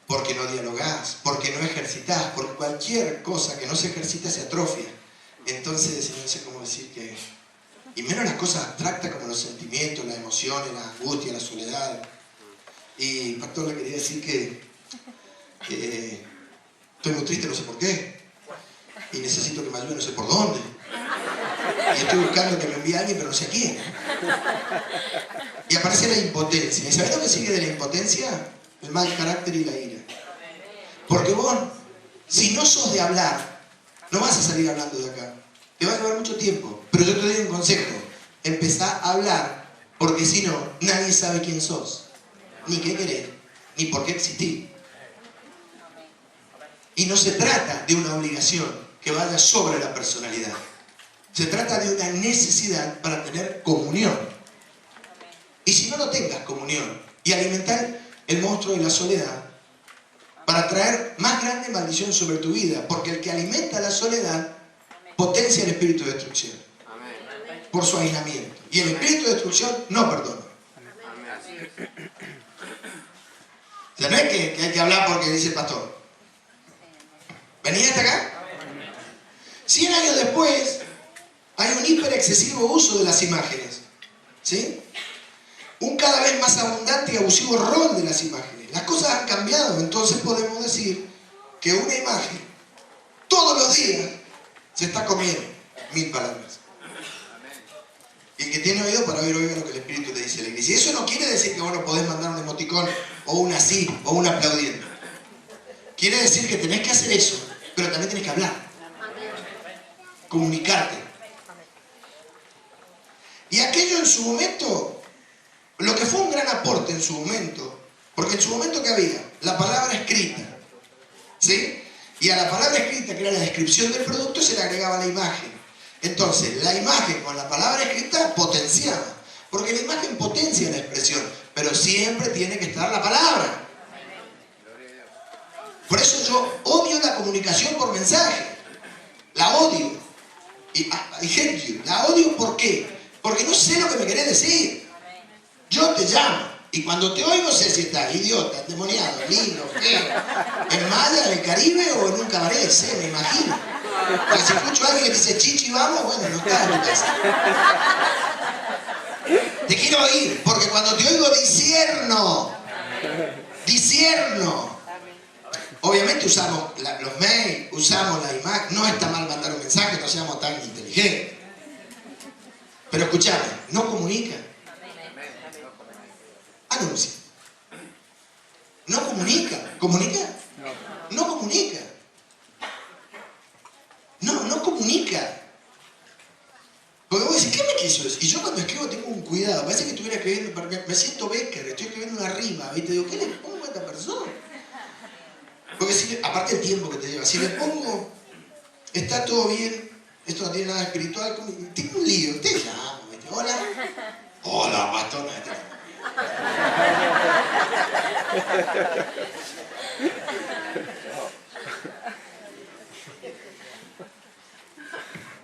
porque no dialogás, porque no ejercitás, porque cualquier cosa que no se ejercita se atrofia. Entonces, no sé cómo decir que... Y menos las cosas abstractas como los sentimientos, las emociones, la angustia, la soledad. Y Pastor, le quería decir que estoy muy triste, no sé por qué. Y necesito que me ayude, no sé por dónde. Y estoy buscando que me envíe a alguien, pero no sé a quién. Y aparece la impotencia. ¿Y sabés lo que sigue de la impotencia? El mal carácter y la ira. Porque vos, si no sos de hablar, no vas a salir hablando de acá. Te va a llevar mucho tiempo. Pero yo te doy un consejo. Empezá a hablar, porque si no, nadie sabe quién sos. Ni qué querés, ni por qué existís. Y no se trata de una obligación que vaya sobre la personalidad. Se trata de una necesidad para tener comunión. Y si no tengas comunión y alimentar el monstruo de la soledad para traer más grande maldición sobre tu vida, porque el que alimenta la soledad potencia el espíritu de destrucción por su aislamiento. Y el espíritu de destrucción no perdona. O sea, no es que hay que hablar porque dice el pastor. ¿Venís hasta acá? 100 años después hay un hiper excesivo uso de las imágenes. ¿Sí? Un cada vez más abundante y abusivo rol de las imágenes. Las cosas han cambiado, entonces podemos decir que una imagen todos los días se está comiendo 1000 palabras. Y el que tiene oído para oír, oiga lo que el Espíritu te dice a la iglesia. Y eso no quiere decir que vos no podés mandar un emoticón o un así o un aplaudiendo. Quiere decir que tenés que hacer eso, pero también tenés que hablar. Comunicarte. Y aquello en su momento, lo que fue un gran aporte en su momento, porque en su momento ¿qué había? La palabra escrita. ¿Sí? Y a la palabra escrita, que era la descripción del producto, se le agregaba la imagen. Entonces, la imagen con la palabra escrita potenciaba. Porque la imagen potencia la expresión, pero siempre tiene que estar la palabra. Por eso yo odio la comunicación por mensaje. La odio. I hate you. La odio ¿por qué? Porque no sé lo que me querés decir. Yo te llamo. Y cuando te oigo sé si estás idiota, endemoniado, lindo, feo, en Maya, en el Caribe o en un cabaret, sé, me imagino. Porque si escucho a alguien que dice chichi, vamos, bueno, no estás en tu casa. Te quiero oír, porque cuando te oigo discierno. Obviamente usamos los mails, usamos la imagen. No está mal mandar un mensaje, no seamos tan inteligentes. Pero escuchame, no comunica. Anuncia. No comunica. ¿Comunica? No comunica. No comunica. Porque vos decís, ¿qué me quiso decir? Y yo cuando escribo tengo un cuidado. Parece que estuviera escribiendo, me siento Becker, estoy escribiendo una rima. ¿Viste? Digo, ¿qué le pongo a esta persona? Porque si, aparte el tiempo que te lleva, si le pongo, está todo bien, esto no tiene nada espiritual, tengo un lío, te llamo, ¿viste? Hola, matona.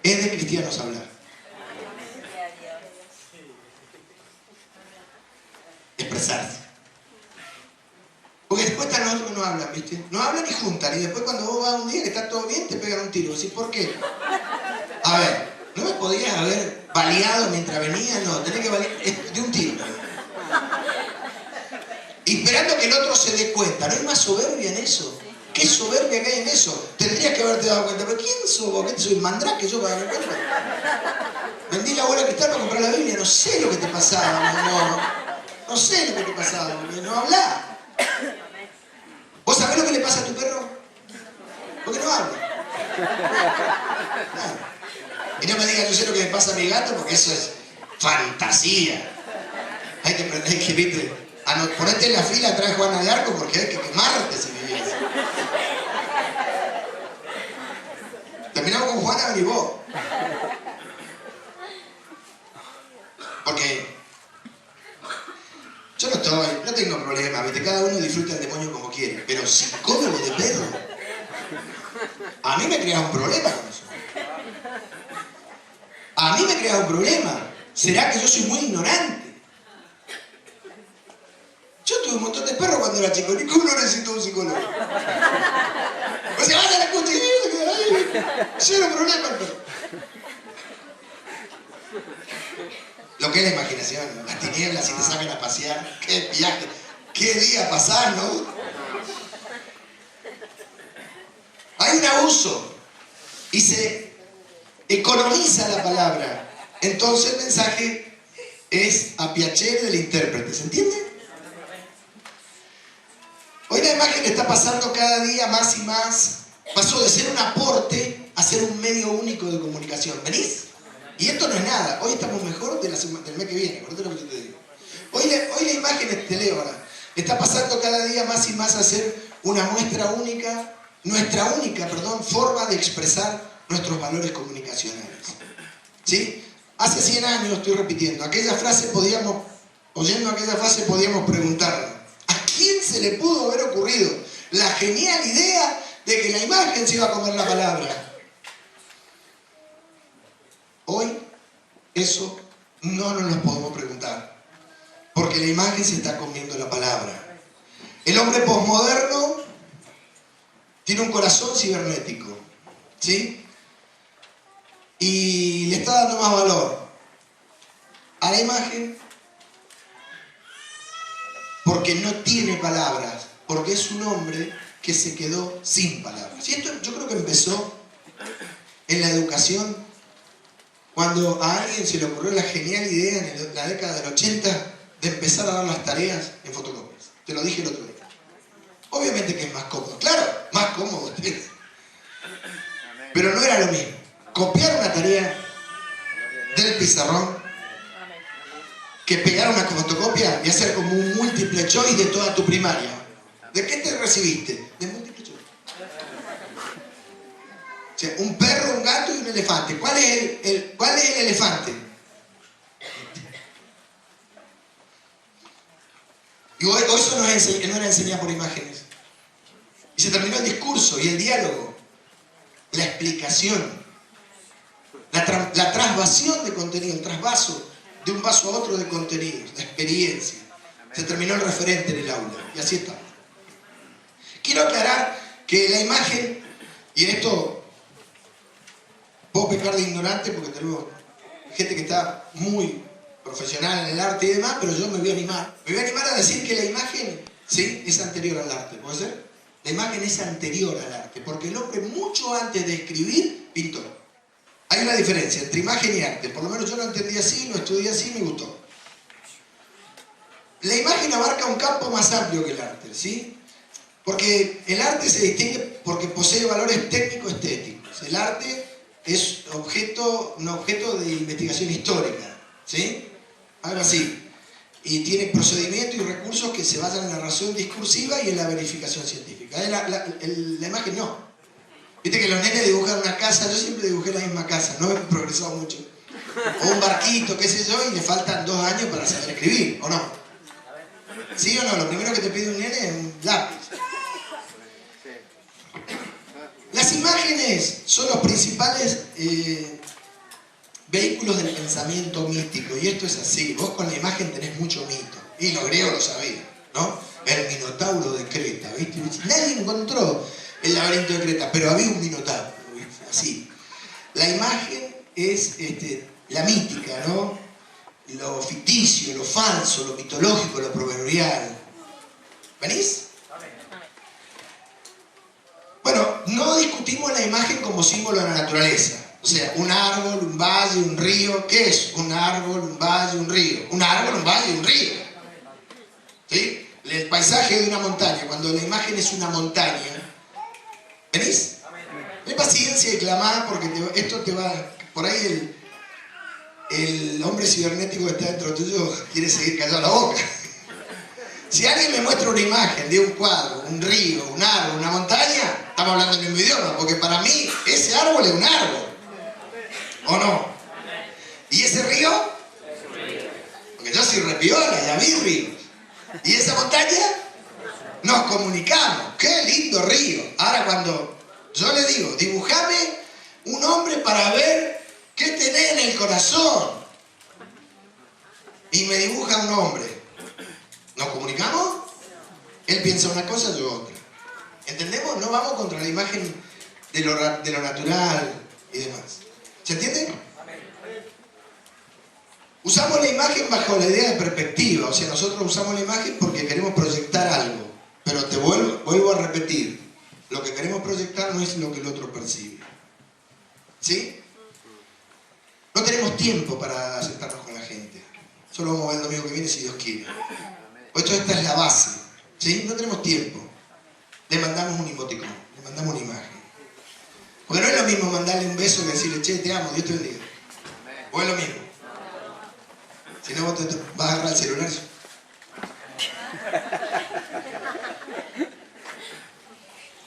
Es de cristianos hablar. Expresarse. Porque después están los otros que no hablan, ¿viste? No hablan ni juntan. Y después cuando vos vas un día que está todo bien, te pegan un tiro. ¿Sí? ¿Por qué? A ver, ¿no me podías haber baleado mientras venía? No, tenés que balear de un tiro. Y esperando que el otro se dé cuenta. ¿No hay más soberbia en eso? ¿Qué soberbia que hay en eso? Tendrías que haberte dado cuenta. ¿Pero quién sos vos? ¿Qué soy mandrake yo para darme cuenta? Vendí la bola cristal para comprar la Biblia. No sé lo que te pasaba. No sé lo que te pasaba. No hablás. ¿Vos sabés lo que le pasa a tu perro? ¿Por qué no habla? No. Y no me digas, yo sé lo que me pasa a mi gato, porque eso es fantasía. Hay que viste, ponete en la fila atrás de Juana de Arco porque hay que quemarte si vivís. Terminamos con Juana, vení vos. Porque yo no tengo problema, ¿viste? Cada uno disfruta el demonio como quiere. Pero psicólogo de perro, a mí me crea un problema con eso. A mí me crea un problema. ¿Será que yo soy muy ignorante? Yo tuve un montón de perros cuando era chico. Ninguno necesitó un psicólogo. O sea, vaya a la escucha y cero problema el perro. Lo que es la imaginación, ¿no? Las tinieblas, si te sacan a pasear, qué viaje, qué día pasar, ¿no? Hay un abuso y se economiza la palabra. Entonces el mensaje es a piacere del intérprete, ¿se entiende? Hoy la imagen está pasando cada día más y más. Pasó de ser un aporte a ser un medio único de comunicación. ¿Venís? Y esto no es nada. Único estamos mejor del mes que viene. Por lo que yo te digo. Hoy la imagen, te leo ahora, está pasando cada día más y más a ser nuestra única forma de expresar nuestros valores comunicacionales. ¿Sí? Hace 100 años, estoy repitiendo, oyendo aquella frase podíamos preguntarnos, ¿a quién se le pudo haber ocurrido la genial idea de que la imagen se iba a comer la palabra? Hoy eso no nos lo podemos preguntar, porque la imagen se está comiendo la palabra. El hombre posmoderno tiene un corazón cibernético, ¿sí? Y le está dando más valor a la imagen porque no tiene palabras, porque es un hombre que se quedó sin palabras. Y esto yo creo que empezó en la educación, cuando a alguien se le ocurrió la genial idea en la década del 80 de empezar a dar las tareas en fotocopias. Te lo dije el otro día. Obviamente que es más cómodo, claro, más cómodo. Pero no era lo mismo. Copiar una tarea del pizarrón que pegar una fotocopia y hacer como un múltiple choice de toda tu primaria. ¿De qué te recibiste? De múltiple choice. O sea, un perro, un gato y un elefante. ¿Cuál es el elefante? Y hoy eso no era enseñar por imágenes. Y se terminó el discurso y el diálogo, la explicación, la trasvasión de contenido, el trasvaso de un vaso a otro de contenidos, la experiencia. Se terminó el referente en el aula y así está. Quiero aclarar que la imagen, y en esto puedo pecar de ignorante porque tenemos gente que está muy profesional en el arte y demás, pero yo me voy a animar. Me voy a animar a decir que la imagen, ¿sí?, es anterior al arte, ¿puede ser? La imagen es anterior al arte, porque el hombre mucho antes de escribir, pintó. Hay una diferencia entre imagen y arte, por lo menos yo lo entendí así, lo estudié así y me gustó. La imagen abarca un campo más amplio que el arte, ¿sí? Porque el arte se distingue porque posee valores técnico-estéticos. El arte es un objeto de investigación histórica, ¿sí? Algo así. Y tiene procedimientos y recursos que se basan en la narración discursiva y en la verificación científica. La imagen no. Viste que los nenes dibujan una casa, yo siempre dibujé la misma casa, no he progresado mucho. O un barquito, qué sé yo, y le faltan 2 años para saber escribir, ¿o no? ¿Sí o no? Lo primero que te pide un nene es un lápiz. Las imágenes son los principales vehículos del pensamiento místico, y esto es así. Vos con la imagen tenés mucho mito, y los griegos lo sabían, ¿no? El Minotauro de Creta, ¿viste? Nadie encontró el laberinto de Creta, pero había un Minotauro, ¿viste? Así. La imagen es la mítica, ¿no? Lo ficticio, lo falso, lo mitológico, lo proverbial. ¿Venís? Bueno, no discutimos la imagen como símbolo de la naturaleza. O sea, un árbol, un valle, un río. ¿Qué es? Un árbol, un valle, un río. Un árbol, un valle, un río. ¿Sí? El paisaje de una montaña, cuando la imagen es una montaña. ¿Venís? Ten paciencia y clamá, porque esto te va... Por ahí el hombre cibernético que está dentro tuyo quiere seguir callado la boca. Si alguien me muestra una imagen de un cuadro, un río, un árbol, una montaña, estamos hablando en el mismo idioma, porque para mí ese árbol es un árbol. ¿O no? ¿Y ese río? Porque yo soy repiola, ya vi ríos. ¿Y esa montaña? Nos comunicamos. ¡Qué lindo río! Ahora cuando yo le digo, dibujame un hombre para ver qué tenés en el corazón. Y me dibuja un hombre. ¿Nos comunicamos? Él piensa una cosa, yo otra. ¿Entendemos? No vamos contra la imagen de lo natural y demás. ¿Se entiende? Usamos la imagen bajo la idea de perspectiva. O sea, nosotros usamos la imagen porque queremos proyectar algo. Pero te vuelvo a repetir. Lo que queremos proyectar no es lo que el otro percibe. ¿Sí? No tenemos tiempo para aceptarnos con la gente. Solo vamos a ver el domingo que viene si Dios quiere. Pues esta es la base, ¿sí? No tenemos tiempo. Le mandamos un emoticón, le mandamos una imagen. Porque no es lo mismo mandarle un beso que decirle, che, te amo, Dios te bendiga. O es lo mismo. Si no, vos te vas a agarrar el celular.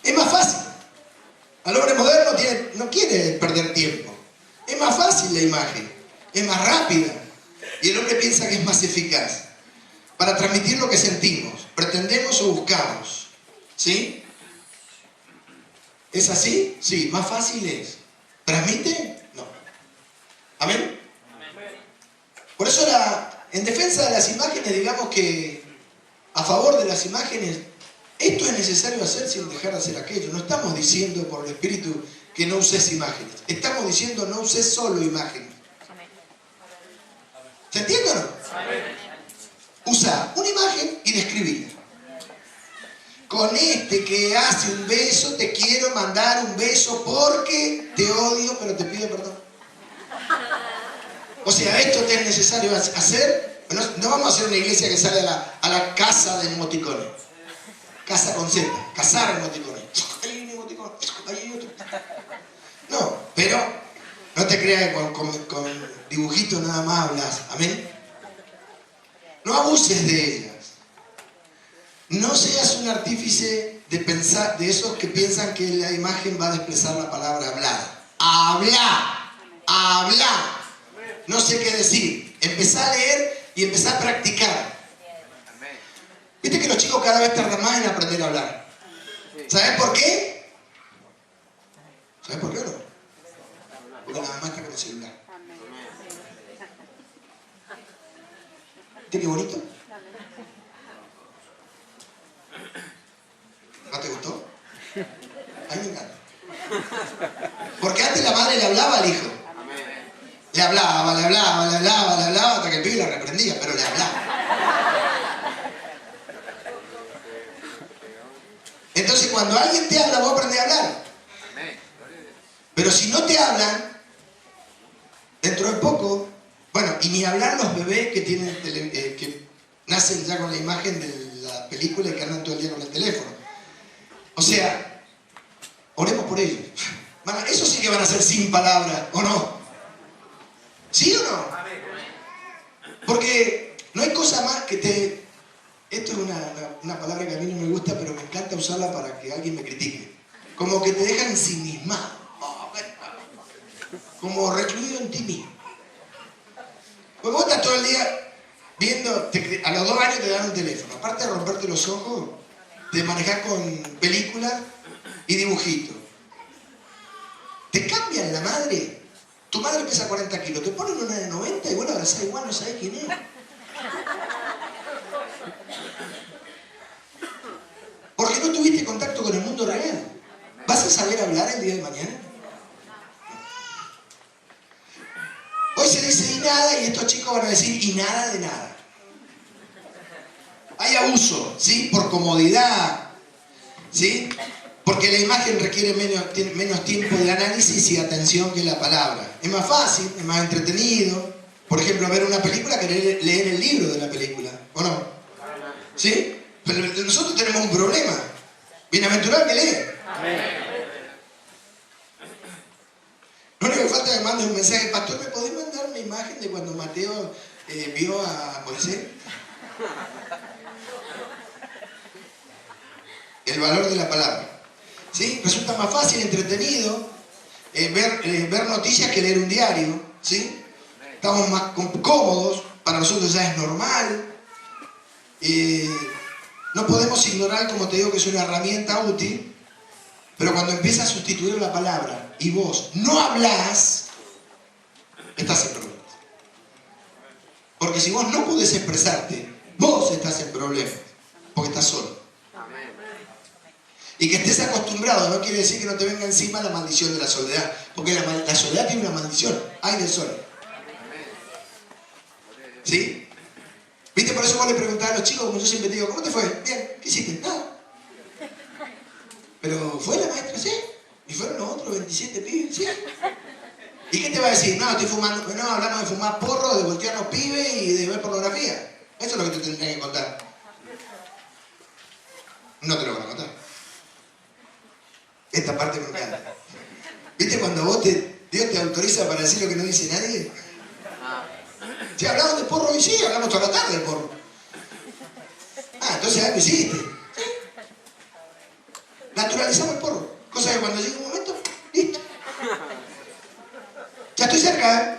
Es más fácil. Al hombre moderno no quiere perder tiempo. Es más más fácil la imagen, es más rápida. Y el hombre piensa que es más eficaz para transmitir lo que sentimos, pretendemos o buscamos. ¿Sí? ¿Es así? Sí, más fácil es. ¿Transmite? No. ¿Amén? Por eso en defensa de las imágenes, digamos que a favor de las imágenes, esto es necesario hacer sin dejar de hacer aquello. No estamos diciendo por el Espíritu que no uses imágenes. Estamos diciendo no uses solo imágenes. ¿Se entiende o no? Usa una imagen y describirla. Con este que hace un beso, te quiero mandar un beso porque te odio, pero te pido perdón. O sea, esto te es necesario hacer. No vamos a hacer una iglesia que sale a la casa de emoticones. Casa con Z, cazar emoticones. Ahí hay un emoticón, ahí hay otro. No, pero no te creas que con dibujitos nada más hablas. Amén. No abuses de ellas. No seas un artífice de esos que piensan que la imagen va a expresar la palabra hablada. Habla, habla. No sé qué decir. Empezá a leer y empezá a practicar. Viste que los chicos cada vez tardan más en aprender a hablar. ¿Sabes por qué? ¿Sabes por qué o no? Porque nada más está con el celular. ¿Viste qué bonito? ¿No te gustó? A mí me encanta. Porque antes la madre le hablaba al hijo. Le hablaba, hasta que el pibe la reprendía, pero le hablaba. Entonces cuando alguien te habla, vos aprendés a hablar. Pero si no te hablan, dentro de poco, bueno, y ni hablar los bebés que tienen que nacen ya con la imagen de la película y que andan todo el día con el teléfono. O sea, oremos por ellos. Eso sí que van a ser sin palabras, ¿o no? ¿Sí o no? Porque no hay cosa más que te... Esto es una palabra que a mí no me gusta, pero me encanta usarla para que alguien me critique. Como que te dejan ensimismado. Como recluido en ti mismo. Porque vos estás todo el día viendo... A los 2 años te dan un teléfono. Aparte de romperte los ojos, te manejas con películas y dibujitos. Te cambian la madre. Tu madre pesa 40 kilos, te ponen una de 90 y bueno, abrazás igual, no sabés quién es. Porque no tuviste contacto con el mundo real. ¿Vas a saber hablar el día de mañana? Hoy se dice y nada y estos chicos van a decir y nada de nada. Hay abuso, ¿sí? Por comodidad, ¿sí? Porque la imagen requiere menos tiempo de análisis y atención que la palabra. Es más fácil, es más entretenido. Por ejemplo, ver una película que leer el libro de la película, ¿o no? ¿Sí? Pero nosotros tenemos un problema. Bienaventurado el que lee. Lo único que falta es que mandes un mensaje. Pastor, ¿me podés mandar una imagen de cuando Mateo vio a Moisés? El valor de la palabra. ¿Sí? Resulta más fácil, entretenido, ver noticias que leer un diario. ¿Sí? Estamos más cómodos, para nosotros ya es normal. No podemos ignorar, como te digo, que es una herramienta útil, pero cuando empieza a sustituir la palabra y vos no hablás, estás en problemas. Porque si vos no podés expresarte, vos estás en problemas, porque estás solo. Y que estés acostumbrado no quiere decir que no te venga encima la maldición de la soledad. Porque la soledad tiene una maldición. Ay del sol. ¿Sí? ¿Viste? Por eso vos le preguntás a los chicos, como yo siempre te digo, ¿cómo te fue? Bien. ¿Qué hiciste? Nada. Pero fue la maestra, ¿sí? Y fueron los otros 27 pibes, ¿sí? ¿Y qué te va a decir? No, estoy fumando. No, hablamos de fumar porro, de voltearnos pibes y de ver pornografía. Eso es lo que te tendrían que contar. No te lo van a contar. Esta parte me encanta. ¿Viste cuando Dios te autoriza para decir lo que no dice nadie? Si hablamos de porro hoy, sí, hablamos toda la tarde de porro. Entonces algo hiciste. ¿Sí? Naturalizamos el porro. Cosa que cuando llegue un momento, listo. Ya estoy cerca, acá, ¿eh?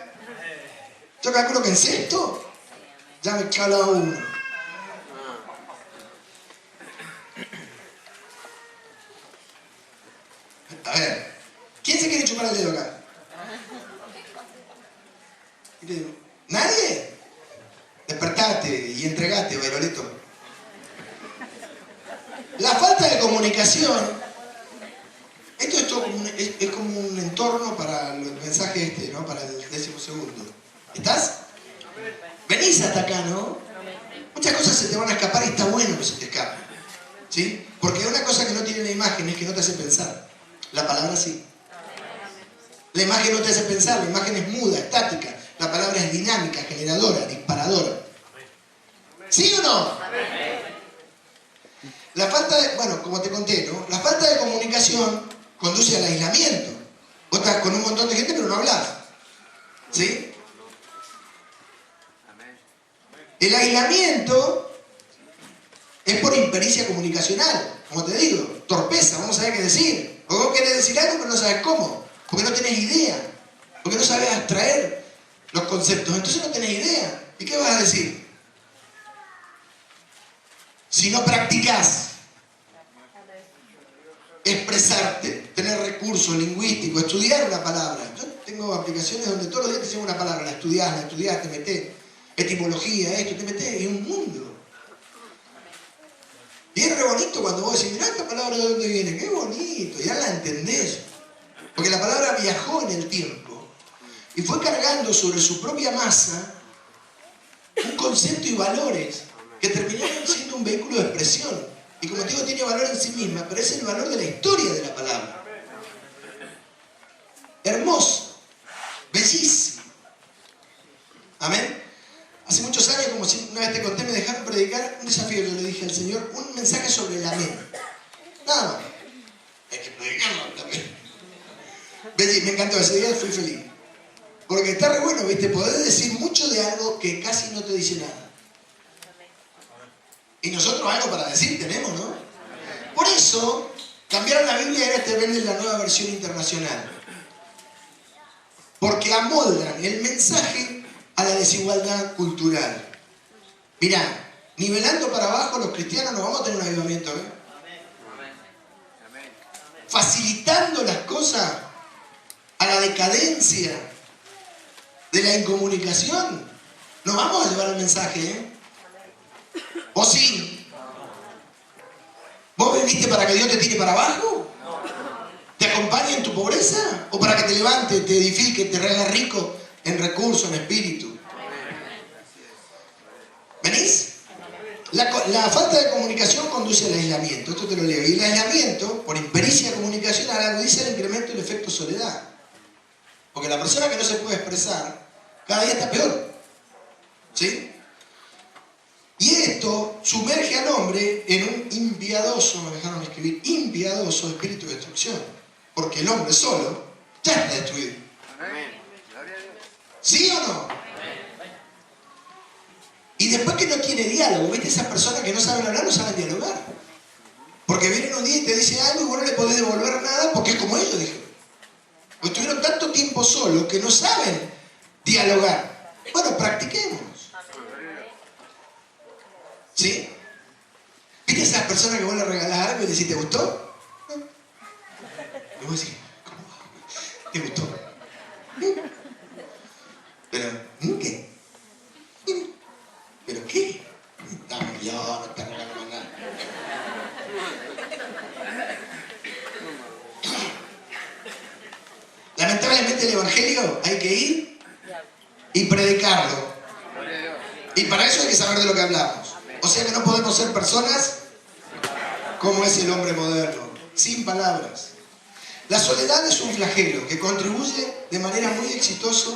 Yo calculo que en sexto ya me cala uno. A ver, ¿quién se quiere chupar el dedo acá? ¿Nadie? Despertate y entregate, Bailolito. La falta de comunicación, esto es, todo como es como un entorno para el mensaje este, ¿no? Para el 12º. ¿Estás? Venís hasta acá, ¿no? Muchas cosas se te van a escapar y está bueno que se te escapen, ¿sí? Porque una cosa que no tiene la imagen es que no te hace pensar. La palabra sí. La imagen no te hace pensar, la imagen es muda, estática. La palabra es dinámica, generadora, disparadora. ¿Sí o no? La falta de, bueno, como te conté, ¿no? La falta de comunicación conduce al aislamiento. Vos estás con un montón de gente pero no hablas. ¿Sí? El aislamiento es por impericia comunicacional, como te digo, torpeza, vamos a saber qué decir. O vos querés decir algo pero no sabes cómo, porque no tenés idea, porque no sabes abstraer los conceptos, entonces no tenés idea. ¿Y qué vas a decir? Si no practicás expresarte, tener recursos lingüísticos, estudiar una palabra. Yo tengo aplicaciones donde todos los días te enseñan una palabra, la estudiás, te metés, etimología, esto, te metés, es un mundo. Y es re bonito cuando vos decís, mirá esta palabra de dónde viene, qué bonito, ya la entendés. Porque la palabra viajó en el tiempo y fue cargando sobre su propia masa un concepto y valores que terminaron siendo un vehículo de expresión. Y como te digo, tiene valor en sí misma, pero es el valor de la historia de la palabra. Hermoso, bellísimo. Amén. Hace muchos años, como una vez te conté, me dejaron predicar un desafío. Yo le dije al Señor, un mensaje sobre el amén. Nada más. Hay que predicarlo también. Me encantó, ese día fui feliz. Porque está re bueno, ¿viste? Podés decir mucho de algo que casi no te dice nada. Y nosotros algo para decir tenemos, ¿no? Por eso, cambiaron la Biblia y ahora te venden la nueva versión internacional. Porque amoldan el mensaje a la desigualdad cultural. Mirá, nivelando para abajo los cristianos no vamos a tener un avivamiento, ¿eh? Facilitando las cosas a la decadencia de la incomunicación, nos vamos a llevar el mensaje, ¿eh? ¿O sí? ¿Vos viniste para que Dios te tire para abajo? ¿Te acompañe en tu pobreza? ¿O para que te levante, te edifique, te haga rico en recursos, en espíritu? ¿Venís? La falta de comunicación conduce al aislamiento. Esto te lo leo. Y el aislamiento, por impericia comunicacional, agudiza el incremento del efecto soledad. Porque la persona que no se puede expresar, cada día está peor. ¿Sí? Y esto sumerge al hombre en un impiadoso, me dejaron escribir, impiadoso espíritu de destrucción. Porque el hombre solo ya está destruido. ¿Sí o no? Y después que no tiene diálogo, ¿viste? Esas personas que no saben hablar no saben dialogar. Porque vienen un día y te dicen algo y vos no le podés devolver nada porque es como ellos dijeron. Porque estuvieron tanto tiempo solos que no saben dialogar. Bueno, practiquemos. ¿Sí? ¿Viste esas personas que vos le regalás algo y le decís, ¿te gustó? Y vos decís, ¿cómo? ¿Te gustó? Pero, ¿qué? ¿Pero qué? Dame yo, no te regalo nada. Lamentablemente el evangelio hay que ir y predicarlo. Y para eso hay que saber de lo que hablamos. O sea que no podemos ser personas como es el hombre moderno, sin palabras. La soledad es un flagelo que contribuye de manera muy exitosa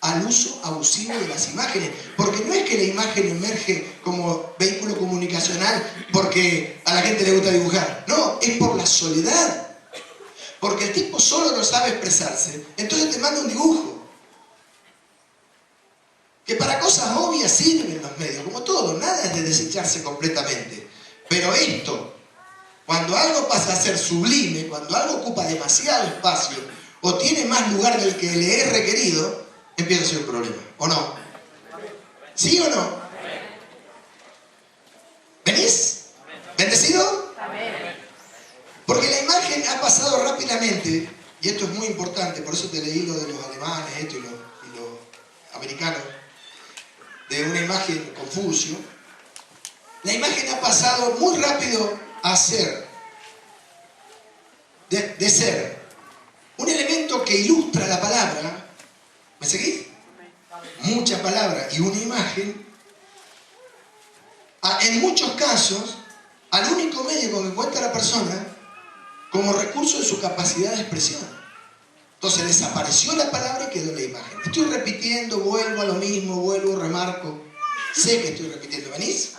al uso abusivo de las imágenes. Porque no es que la imagen emerge como vehículo comunicacional porque a la gente le gusta dibujar. No, es por la soledad. Porque el tipo solo no sabe expresarse, entonces te manda un dibujo. Que para cosas obvias sirven los medios, como todo, nada es de desecharse completamente. Pero esto, cuando algo pasa a ser sublime, cuando algo ocupa demasiado espacio o tiene más lugar del que le es requerido, empieza a ser un problema, ¿o no? ¿Sí o no? ¿Venís? ¿Bendecido? Porque la imagen ha pasado rápidamente, y esto es muy importante, por eso te leí lo de los alemanes, esto y los americanos, de una imagen Confucio. La imagen ha pasado muy rápido a ser, de ser un elemento que ilustra la palabra. ¿Me seguís? Mucha palabra y una imagen, en muchos casos, al único medio con que cuenta la persona como recurso de su capacidad de expresión. Entonces desapareció la palabra y quedó la imagen. Estoy repitiendo, vuelvo a lo mismo, vuelvo, remarco. Sé que estoy repitiendo. ¿Venís?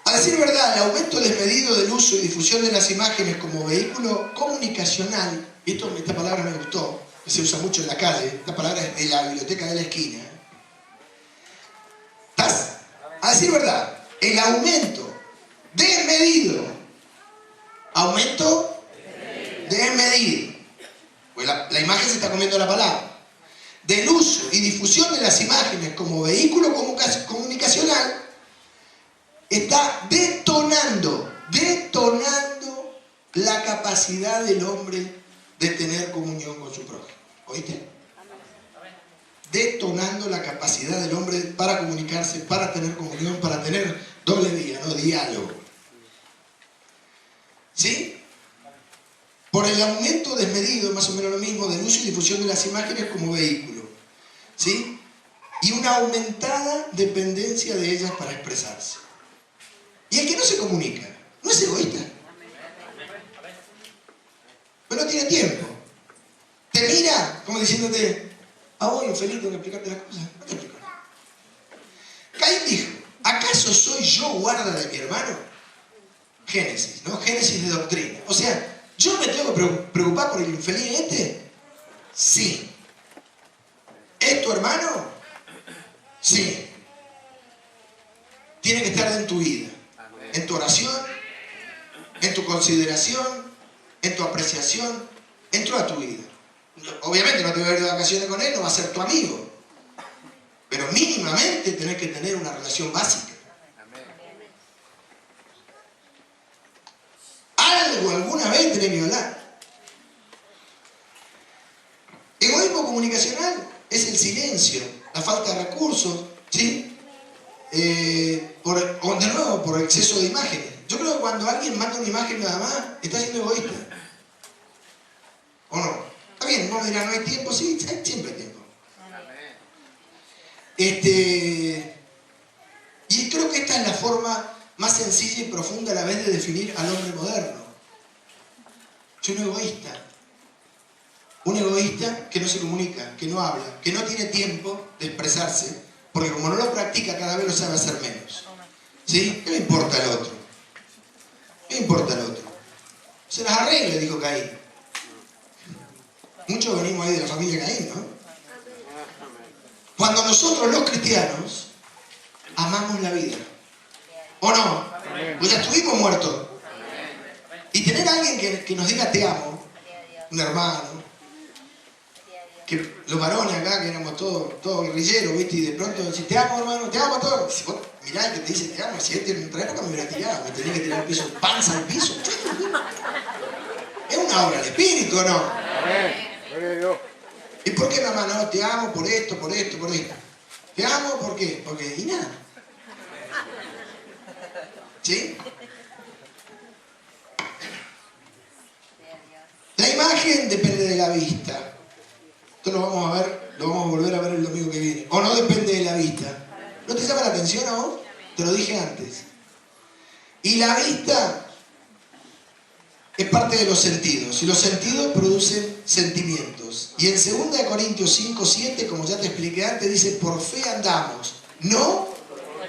A decir verdad, el aumento desmedido del uso y difusión de las imágenes como vehículo comunicacional, y esta palabra me gustó, que se usa mucho en la calle, esta palabra es de la biblioteca de la esquina. ¿Estás? A decir verdad, el aumento desmedido, aumento desmedido, pues la imagen se está comiendo la palabra, del uso y difusión de las imágenes como vehículo comunicacional, está detonando la capacidad del hombre de tener comunión con su prójimo. ¿Oíste? Detonando la capacidad del hombre para comunicarse, para tener comunión, para tener doble vía, ¿no? Diálogo. ¿Sí? Por el aumento desmedido, más o menos lo mismo, del uso y difusión de las imágenes como vehículo. ¿Sí? Y una aumentada dependencia de ellas para expresarse. Y el que no se comunica, no es egoísta. Pero no tiene tiempo. Te mira como diciéndote, voy infeliz, tengo que explicarte las cosas. No te explico nada. Caín dijo, ¿acaso soy yo guarda de mi hermano? Génesis, ¿no? Génesis de doctrina. O sea, ¿yo me tengo que preocupar por el infeliz este? Sí. ¿Es tu hermano? Sí. Tiene que estar en tu vida. En tu oración, en tu consideración, en tu apreciación, en toda tu vida. Obviamente no te voy a ir de vacaciones con él, no va a ser tu amigo. Pero mínimamente tenés que tener una relación básica. Algo alguna vez tenés que hablar. Egoísmo comunicacional es el silencio, la falta de recursos, ¿sí? De nuevo, por exceso de imágenes. Yo creo que cuando alguien manda una imagen nada más, está siendo egoísta. ¿O no? Está bien, vos dirás, no hay tiempo, sí, siempre hay tiempo. Y creo que esta es la forma más sencilla y profunda a la vez de definir al hombre moderno. Es un egoísta. Un egoísta que no se comunica, que no habla, que no tiene tiempo de expresarse, porque como no lo practica, cada vez lo sabe hacer menos. ¿Sí? ¿Qué me importa el otro? ¿Qué me importa el otro? Se las arregle, dijo Caín. Muchos venimos ahí de la familia Caín, ¿no? Cuando nosotros los cristianos amamos la vida. ¿O no? Pues ya estuvimos muertos. Y tener a alguien que nos diga te amo, un hermano, que los varones acá, que éramos todos guerrilleros, ¿viste? Y de pronto decís, te amo, hermano, te amo a todos. Si vos mirá el que te dice te amo, si este en otra época me hubiera tirado, me tenía que tirar al piso, panza al piso. Es una obra del espíritu, ¿o no? ¿Y por qué, mamá? No, te amo por esto, por esto, por esto. ¿Te amo por qué? Porque, y nada. ¿Sí? La imagen depende de la vista. Esto lo vamos a ver, lo vamos a volver a ver el domingo que viene. ¿O no depende de la vista? ¿No te llama la atención a vos? Te lo dije antes. Y la vista es parte de los sentidos. Y los sentidos producen sentimientos. Y en 2 Corintios 5:7, como ya te expliqué antes, dice, por fe andamos, no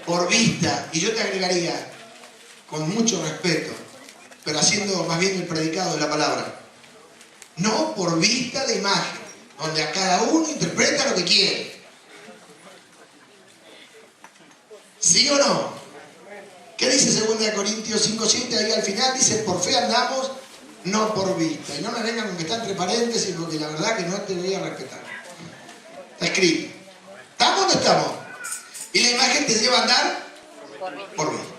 por vista. Y yo te agregaría, con mucho respeto, pero haciendo más bien el predicado de la palabra, no por vista de imagen, donde a cada uno interpreta lo que quiere. ¿Sí o no? ¿Qué dice 2 Corintios 5:7? Ahí al final dice, por fe andamos, no por vista. Y no me vengan con que está entre paréntesis, porque la verdad que no te voy a respetar. escrito. ¿Estamos o no estamos? Y la imagen te lleva a andar por vista.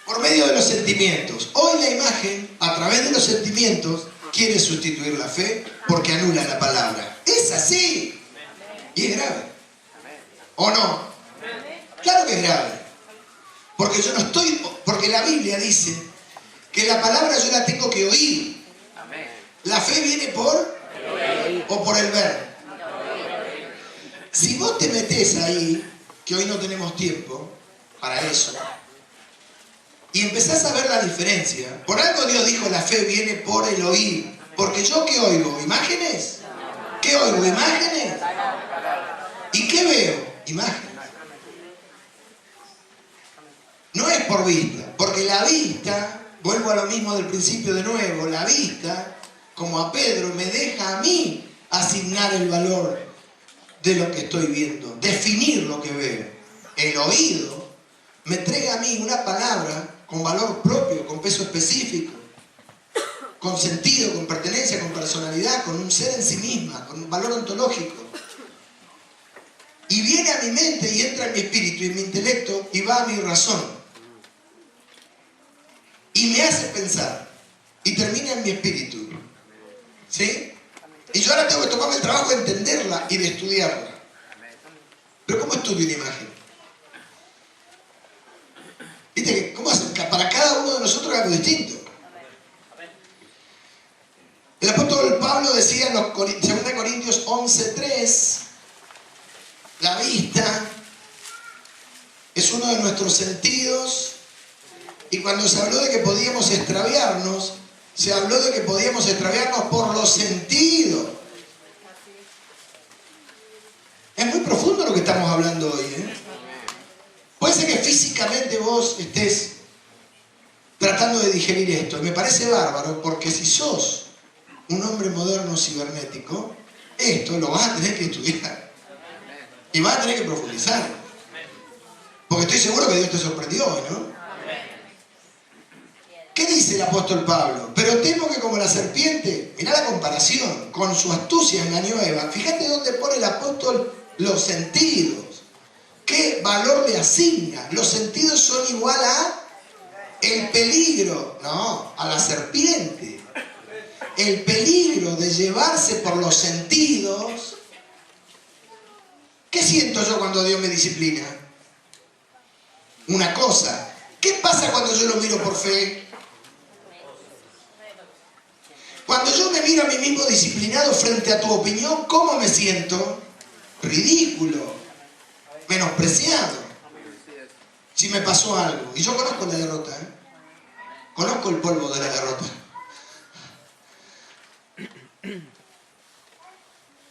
Por medio de los sentimientos. Hoy la imagen, a través de los sentimientos, quiere sustituir la fe porque anula la palabra. Es así. Y es grave. ¿O no? Claro que es grave. Porque la Biblia dice que la palabra yo la tengo que oír. La fe viene por o por el ver. Si vos te metés ahí, que hoy no tenemos tiempo para eso, y empezás a ver la diferencia, por algo Dios dijo la fe viene por el oír. Porque yo ¿qué oigo? ¿Imágenes? ¿Qué oigo? ¿Imágenes? ¿Y qué veo? Imágenes. No es por vista, porque la vista, vuelvo a lo mismo del principio de nuevo, la vista, como a Pedro, me deja a mí asignar el valor de lo que estoy viendo, definir lo que veo. El oído me entrega a mí una palabra con valor propio, con peso específico, con sentido, con pertenencia, con personalidad, con un ser en sí misma, con un valor ontológico. Y viene a mi mente y entra en mi espíritu y en mi intelecto y va a mi razón. Y me hace pensar. Y termina en mi espíritu. ¿Sí? Y yo ahora tengo que tomarme el trabajo de entenderla y de estudiarla. Pero ¿cómo estudio una imagen? ¿Viste? ¿Cómo hacen? Para cada uno de nosotros es algo distinto. El apóstol Pablo decía en 2 Corintios 11:3, la vista es uno de nuestros sentidos, y cuando se habló de que podíamos extraviarnos, se habló de que podíamos extraviarnos por los sentidos. Es muy profundo lo que estamos hablando hoy, ¿eh? Puede ser que físicamente vos estés tratando de digerir esto, y me parece bárbaro, porque si sos un hombre moderno cibernético, esto lo vas a tener que estudiar y vas a tener que profundizar, porque estoy seguro que Dios te sorprendió hoy, ¿no? ¿Qué dice el apóstol Pablo? Pero temo que como la serpiente, mirá la comparación, con su astucia engañó a Eva. Fíjate dónde pone el apóstol los sentidos. ¿Qué valor le asigna? Los sentidos son igual a el peligro, no, a la serpiente. El peligro de llevarse por los sentidos. ¿Qué siento yo cuando Dios me disciplina? Una cosa. ¿Qué pasa cuando yo lo miro por fe? Cuando yo me miro a mí mismo disciplinado frente a tu opinión, ¿cómo me siento? Ridículo, menospreciado. Si me pasó algo. Y yo conozco la derrota, ¿eh? Conozco el polvo de la derrota.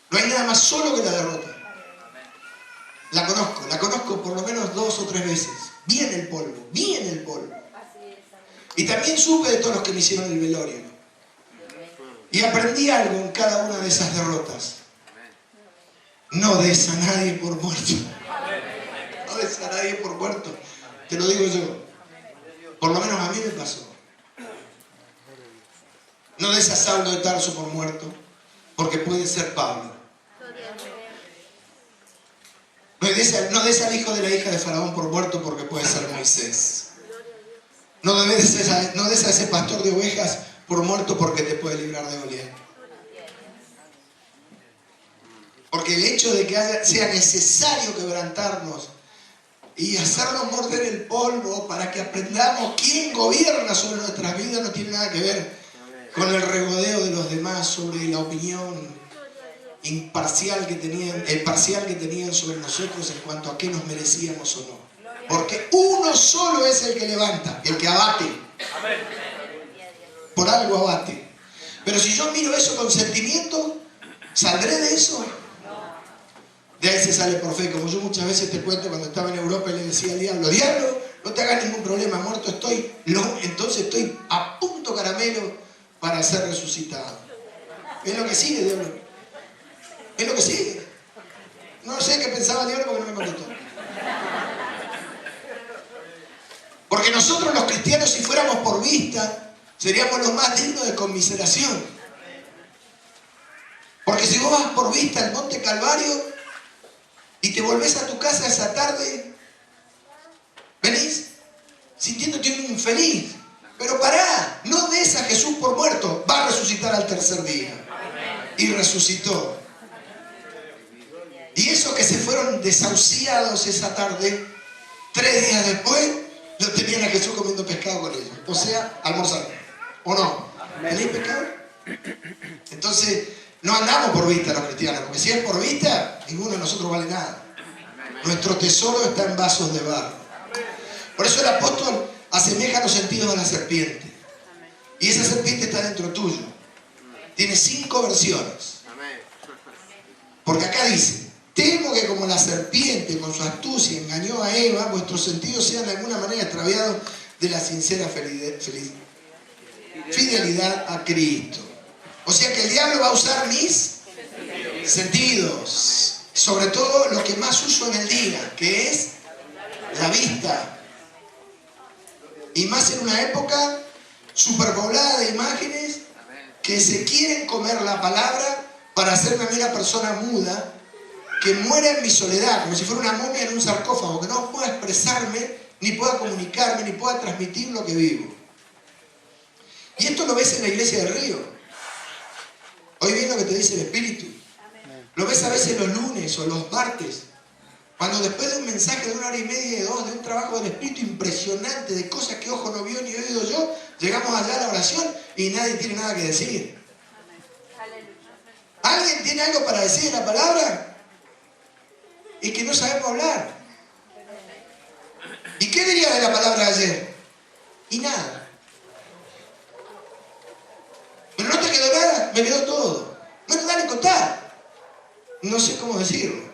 No hay nada más solo que la derrota. La conozco por lo menos 2 o 3 veces. Bien el polvo, bien el polvo. Y también supe de todos los que me hicieron el velorio. Y aprendí algo en cada una de esas derrotas. No des a nadie por muerto. No des a nadie por muerto. Te lo digo yo. Por lo menos a mí me pasó. No des a Saulo de Tarso por muerto, porque puede ser Pablo. No des al hijo de la hija de Faraón por muerto, porque puede ser Moisés. No des a ese pastor de ovejas por muerto, porque te puede librar de Goliat. Porque el hecho de que sea necesario quebrantarnos y hacernos morder el polvo para que aprendamos quién gobierna sobre nuestras vidas no tiene nada que ver con el regodeo de los demás sobre la opinión parcial que tenían sobre nosotros en cuanto a qué nos merecíamos o no. Porque uno solo es el que levanta, el que abate. Por algo abate. Pero si yo miro eso con sentimiento, ¿saldré de eso? De ahí se sale por fe. Como yo muchas veces te cuento, cuando estaba en Europa y le decía al diablo, diablo, no te hagas ningún problema, muerto estoy. Entonces estoy a punto caramelo para ser resucitado. Es lo que sigue, diablo. Es lo que sigue. No sé qué pensaba el diablo porque no me contestó. Porque nosotros los cristianos, si fuéramos por vista, seríamos los más dignos de conmiseración. vos vas por vista al Monte Calvario y te volvés a tu casa esa tarde, venís sintiéndote un infeliz. Pero pará, no des a Jesús por muerto, va a resucitar al tercer día. Y resucitó. Y esos que se fueron desahuciados esa tarde, 3 días después, lo tenían a Jesús comiendo pescado con ellos. O sea, almorzando. ¿O no? ¿Tenéis pescado? Entonces, no andamos por vista los cristianos, porque si es por vista, ninguno de nosotros vale nada. Nuestro tesoro está en vasos de barro. Por eso el apóstol asemeja los sentidos a la serpiente. Y esa serpiente está dentro tuyo. Tiene 5 versiones. Porque acá dice: temo que como la serpiente con su astucia engañó a Eva, vuestros sentidos sean de alguna manera extraviados de la sincera fidelidad a Cristo. O sea que el diablo va a usar mis sentidos. Sobre todo lo que más uso en el día, que es la vista. Y más en una época superpoblada de imágenes que se quieren comer la palabra para hacerme a mí una persona muda que muera en mi soledad, como si fuera una momia en un sarcófago, que no pueda expresarme, ni pueda comunicarme, ni pueda transmitir lo que vivo. Y esto lo ves en la iglesia del Río. Hoy bien lo que te dice el Espíritu. Lo ves a veces los lunes o los martes, cuando después de un mensaje de 1 hora y media, 2, de un trabajo del Espíritu impresionante, de cosas que ojo no vio ni oído yo, llegamos allá a la oración y nadie tiene nada que decir. ¿Alguien tiene algo para decir en la palabra? Y que no sabemos hablar. ¿Y qué diría de la palabra de ayer? Y nada. Pero no te quedó nada, me quedó todo. Bueno, dale, contá. No sé cómo decirlo.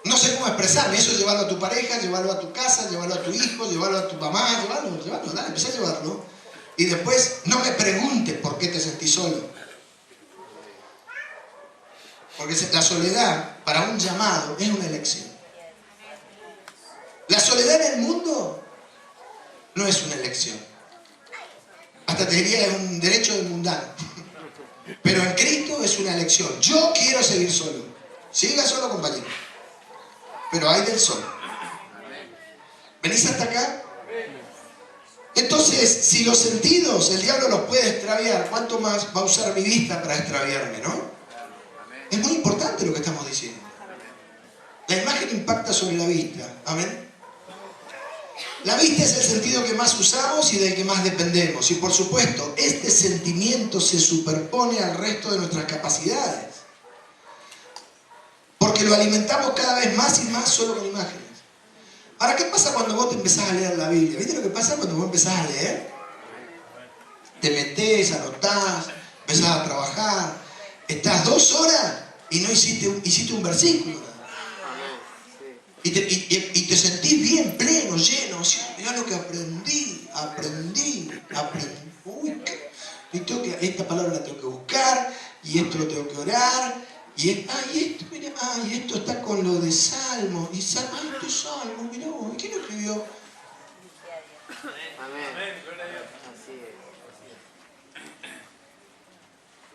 No sé cómo expresarme. Eso es llevarlo a tu pareja, llevarlo a tu casa, llevarlo a tu hijo, llevarlo a tu mamá, llevarlo, dale, empecé a llevarlo. Y después no me preguntes por qué te sentís solo. Porque la soledad para un llamado es una elección. La soledad en el mundo no es una elección. Hasta te diría que es un derecho del mundano. Pero en Cristo es una elección. Yo quiero seguir solo. Siga solo, compañero. Pero hay del solo. ¿Venís hasta acá? Entonces, si los sentidos el diablo los puede extraviar, ¿cuánto más va a usar mi vista para extraviarme, no? Es muy importante lo que estamos diciendo. La imagen impacta sobre la vista. Amén. La vista es el sentido que más usamos y del que más dependemos. Y por supuesto, este sentimiento se superpone al resto de nuestras capacidades. Porque lo alimentamos cada vez más y más solo con imágenes. Ahora, ¿qué pasa cuando vos te empezás a leer la Biblia? ¿Viste lo que pasa cuando vos empezás a leer? Te metés, anotás, empezás a trabajar. Estás 2 horas y no hiciste un versículo. Y te sentís bien pleno, lleno. ¿Sí? Mirá lo que aprendí. Uy, esta palabra la tengo que buscar, y esto lo tengo que orar, y esto está con lo de Salmo, y esto es Salmo, mirá, ¿quién lo escribió? Amén. Así es.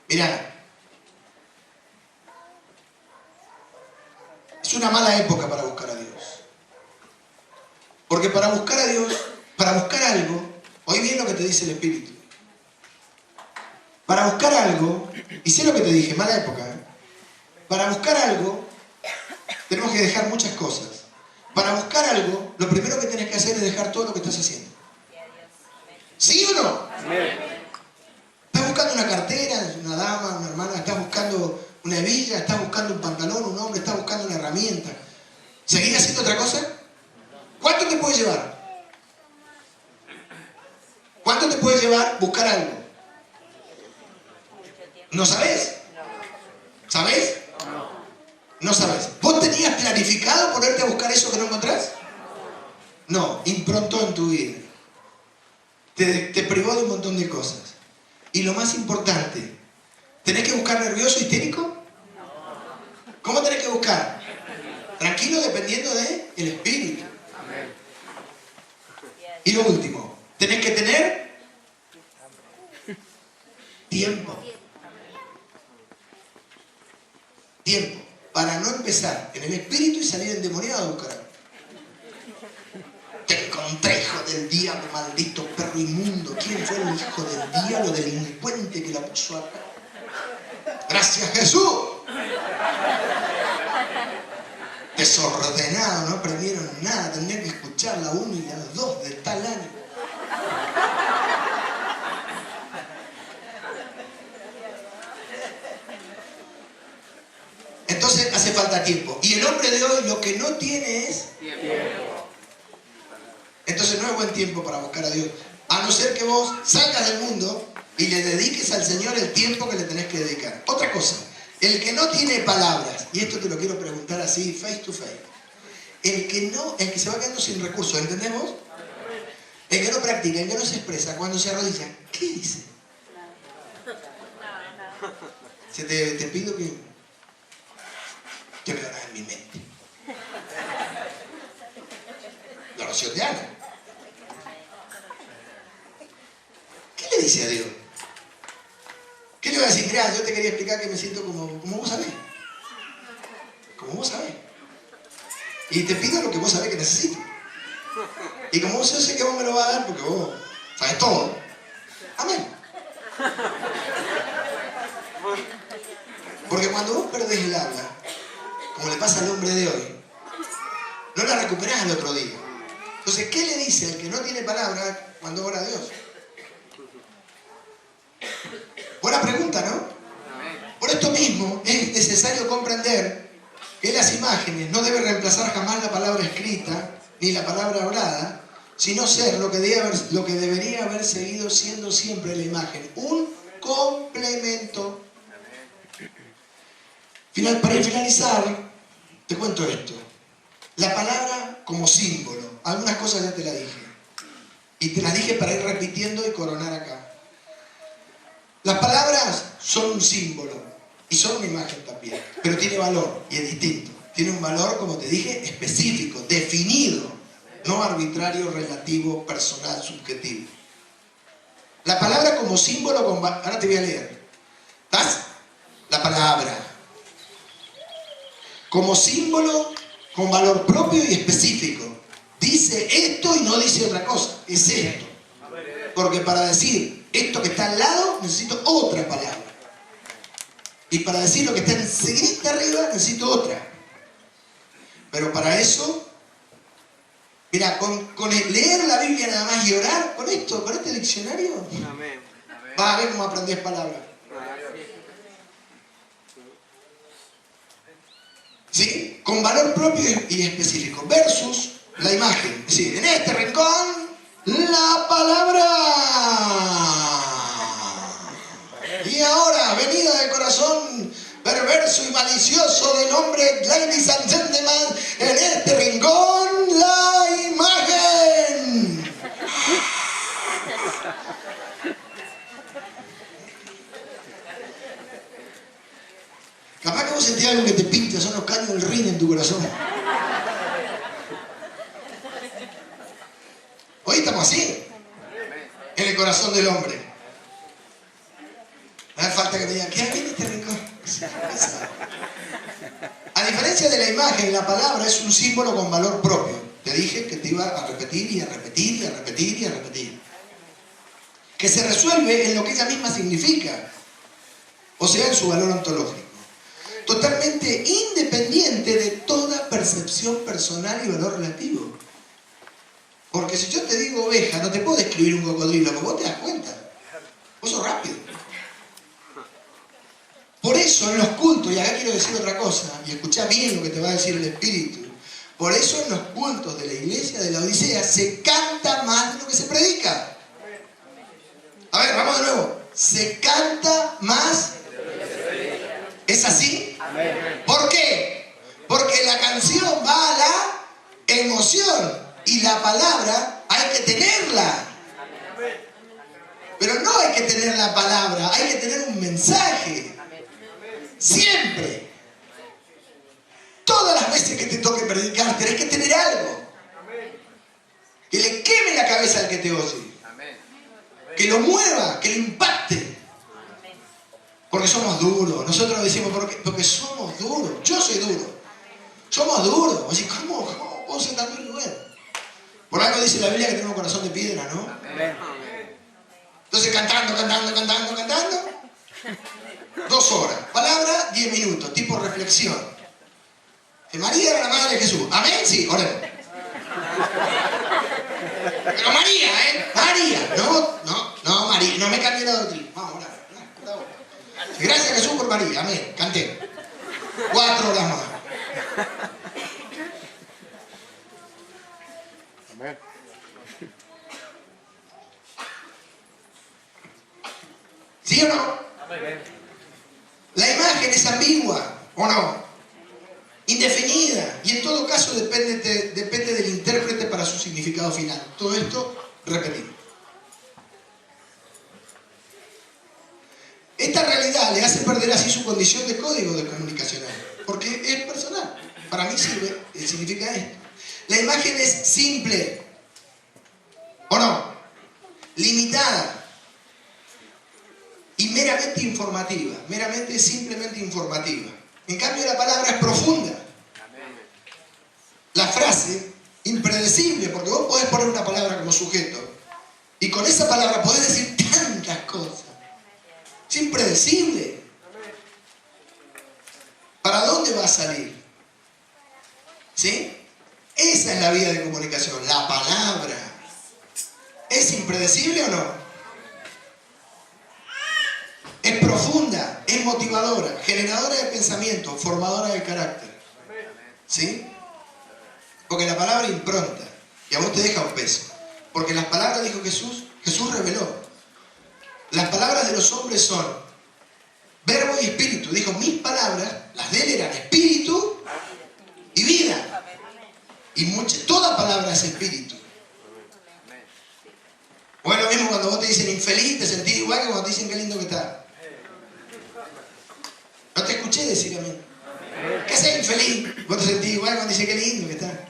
Mirá, es una mala época para buscar a Dios. Porque para buscar a Dios, para buscar algo, oí bien lo que te dice el Espíritu. Para buscar algo, y sé lo que te dije, mala época, ¿eh? Para buscar algo, tenemos que dejar muchas cosas. Para buscar algo, lo primero que tenés que hacer es dejar todo lo que estás haciendo. ¿Sí o no? Estás buscando una cartera, una dama, una hermana, estás buscando una hebilla, estás buscando un pantalón, un hombre, estás buscando una herramienta. ¿Seguís haciendo otra cosa? ¿Cuánto te puede llevar? ¿Cuánto te puede llevar buscar algo? ¿No sabés? ¿Sabés? No sabés. ¿Vos tenías planificado ponerte a buscar eso que no encontrás? No, improntó en tu vida. Te privó de un montón de cosas. Y lo más importante, ¿tenés que buscar nervioso, histérico? ¿Cómo tenés que buscar? Tranquilo, dependiendo del Espíritu. Y lo último, tenés que tener tiempo. Tiempo. Para no empezar en el espíritu y salir endemoniado a buscar. Te encontré, hijo del diablo, maldito perro inmundo. ¿Quién fue el hijo del diablo delincuente que la puso acá? Gracias, Jesús. Desordenado, no aprendieron nada. Tendrían que escuchar la 1 y la 2 de tal año. Entonces hace falta tiempo. Y el hombre de hoy lo que no tiene es tiempo. Entonces no es buen tiempo para buscar a Dios. A no ser que vos salgas del mundo y le dediques al Señor el tiempo que le tenés que dedicar. Otra cosa, el que no tiene palabras, y esto te lo quiero preguntar así, face to face. El que se va quedando sin recursos, ¿entendemos? El que no practica, el que no se expresa, cuando se arrodilla, ¿qué dice? Te pido que me lo hagas en mi mente. La oración de Ana. ¿Qué le dice a Dios? ¿Qué le va a decir? Mira, yo te quería explicar que me siento como vos sabés. Como vos sabés. Y te pido lo que vos sabés que necesito. Y como yo sé que vos me lo vas a dar porque vos sabés todo. Amén. Porque cuando vos perdés el habla, como le pasa al hombre de hoy, no la recuperás al otro día. Entonces, ¿qué le dice al que no tiene palabra cuando ora a Dios? Buena pregunta, ¿no? Por esto mismo es necesario comprender que las imágenes no deben reemplazar jamás la palabra escrita ni la palabra hablada, sino ser lo que debería haber seguido siendo siempre la imagen, un complemento. Para finalizar, te cuento esto. La palabra como símbolo. Algunas cosas ya te las dije. Y te las dije para ir repitiendo y coronar acá. Las palabras son un símbolo y son una imagen también, pero tiene valor y es distinto. Tiene un valor, como te dije, específico, definido, no arbitrario, relativo, personal, subjetivo. La palabra como símbolo, ahora te voy a leer. ¿Estás? La palabra como símbolo con valor propio y específico. Dice esto y no dice otra cosa, es esto. Porque para decir esto que está al lado, necesito otra palabra. Y para decir lo que está enseguida arriba, necesito otra. Pero para eso, mira, con leer la Biblia nada más y orar, con este diccionario, vas a ver cómo aprendés palabras. ¿Sí? Con valor propio y específico. Versus la imagen. Es decir, en este rincón, la palabra. Y ahora, venida del corazón perverso y malicioso del hombre, ladies and gentlemen, en este rincón, la imagen. Capaz que vos sentís algo que te pinta, son los caños del rin en tu corazón. Hoy estamos así, en el corazón del hombre. No hace falta que me digan, ¿qué viene este rincón? A diferencia de la imagen, la palabra es un símbolo con valor propio. Te dije que te iba a repetir y a repetir y a repetir y a repetir. Que se resuelve en lo que ella misma significa. O sea, en su valor ontológico. Totalmente independiente de toda percepción personal y valor relativo. Porque si yo te digo oveja, no te puedo describir un cocodrilo, porque vos te das cuenta. Vos sos rápido. Por eso en los cultos, y acá quiero decir otra cosa, y escuchá bien lo que te va a decir el Espíritu, por eso en los cultos de la iglesia de la Odisea se canta más de lo que se predica. A ver, vamos de nuevo. Se canta más. ¿Es así? ¿Por qué? Porque la canción va a la emoción y la palabra hay que tenerla. Pero no hay que tener la palabra, hay que tener un mensaje. Siempre. Todas las veces que te toque predicar, tenés que tener algo. Que le queme la cabeza al que te oye. Que lo mueva, que lo impacte. porque somos duros. Nosotros decimos, porque somos duros. Yo soy duro. Somos duros. O sea, ¿cómo puedo ser tan duro? Bueno, por algo dice la Biblia que tenemos corazón de piedra, ¿no? Entonces cantando. 2 horas. Palabra, 10 minutos. Tipo reflexión. Que María era la madre de Jesús. ¿Amén? Sí, oremos. Pero María, María. No, María. No me cambié la doctrina. Vamos, orar. Gracias a Jesús por María. Amén. Canté. 4 horas más. Amén. ¿Sí o no? Amén. La imagen es ambigua, ¿o no? Indefinida. Y en todo caso depende del intérprete para su significado final. Todo esto repetido. Esta realidad le hace perder así su condición de código de comunicacional. Porque es personal. Para mí significa esto. La imagen es simple. ¿O no? Limitada. Y meramente informativa. Simplemente informativa. En cambio la palabra es profunda. La frase, impredecible, porque vos podés poner una palabra como sujeto. Y con esa palabra podés decir tantas cosas. Es impredecible. ¿Para dónde va a salir? ¿Sí? Esa es la vía de comunicación, la palabra. ¿Es impredecible o no? Es profunda, es motivadora, generadora de pensamiento, formadora de carácter. ¿Sí? Porque la palabra impronta y a vos te deja un peso. Porque las palabras, dijo Jesús, Jesús reveló. Las palabras de los hombres son verbo y espíritu. Dijo, mis palabras, las de él eran espíritu y vida. Y toda palabra es espíritu. O es lo mismo cuando vos te dicen infeliz, te sentís igual que cuando te dicen qué lindo que está. No te escuché decir a mí. ¿Qué es infeliz? Vos te sentís igual cuando dice qué lindo que está.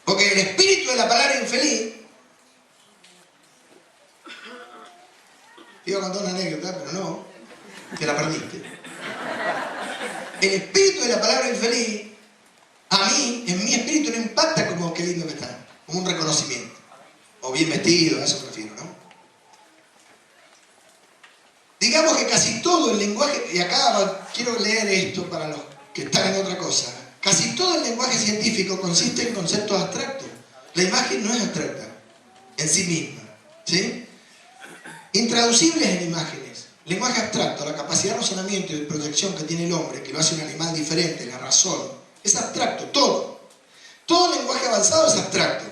Porque el espíritu de la palabra infeliz. Te iba a contar una anécdota, pero no. Te la perdiste. El espíritu de la palabra infeliz, a mí, en mi espíritu, no impacta como qué lindo que está. Como un reconocimiento. O bien vestido, a eso me refiero, ¿no? Digamos que casi todo el lenguaje, y acá quiero leer esto para los que están en otra cosa, casi todo el lenguaje científico consiste en conceptos abstractos. La imagen no es abstracta en sí misma, ¿sí? Intraducibles en imágenes. Lenguaje abstracto, la capacidad de razonamiento y de proyección que tiene el hombre, que lo hace un animal diferente, la razón, es abstracto, todo. Todo lenguaje avanzado es abstracto.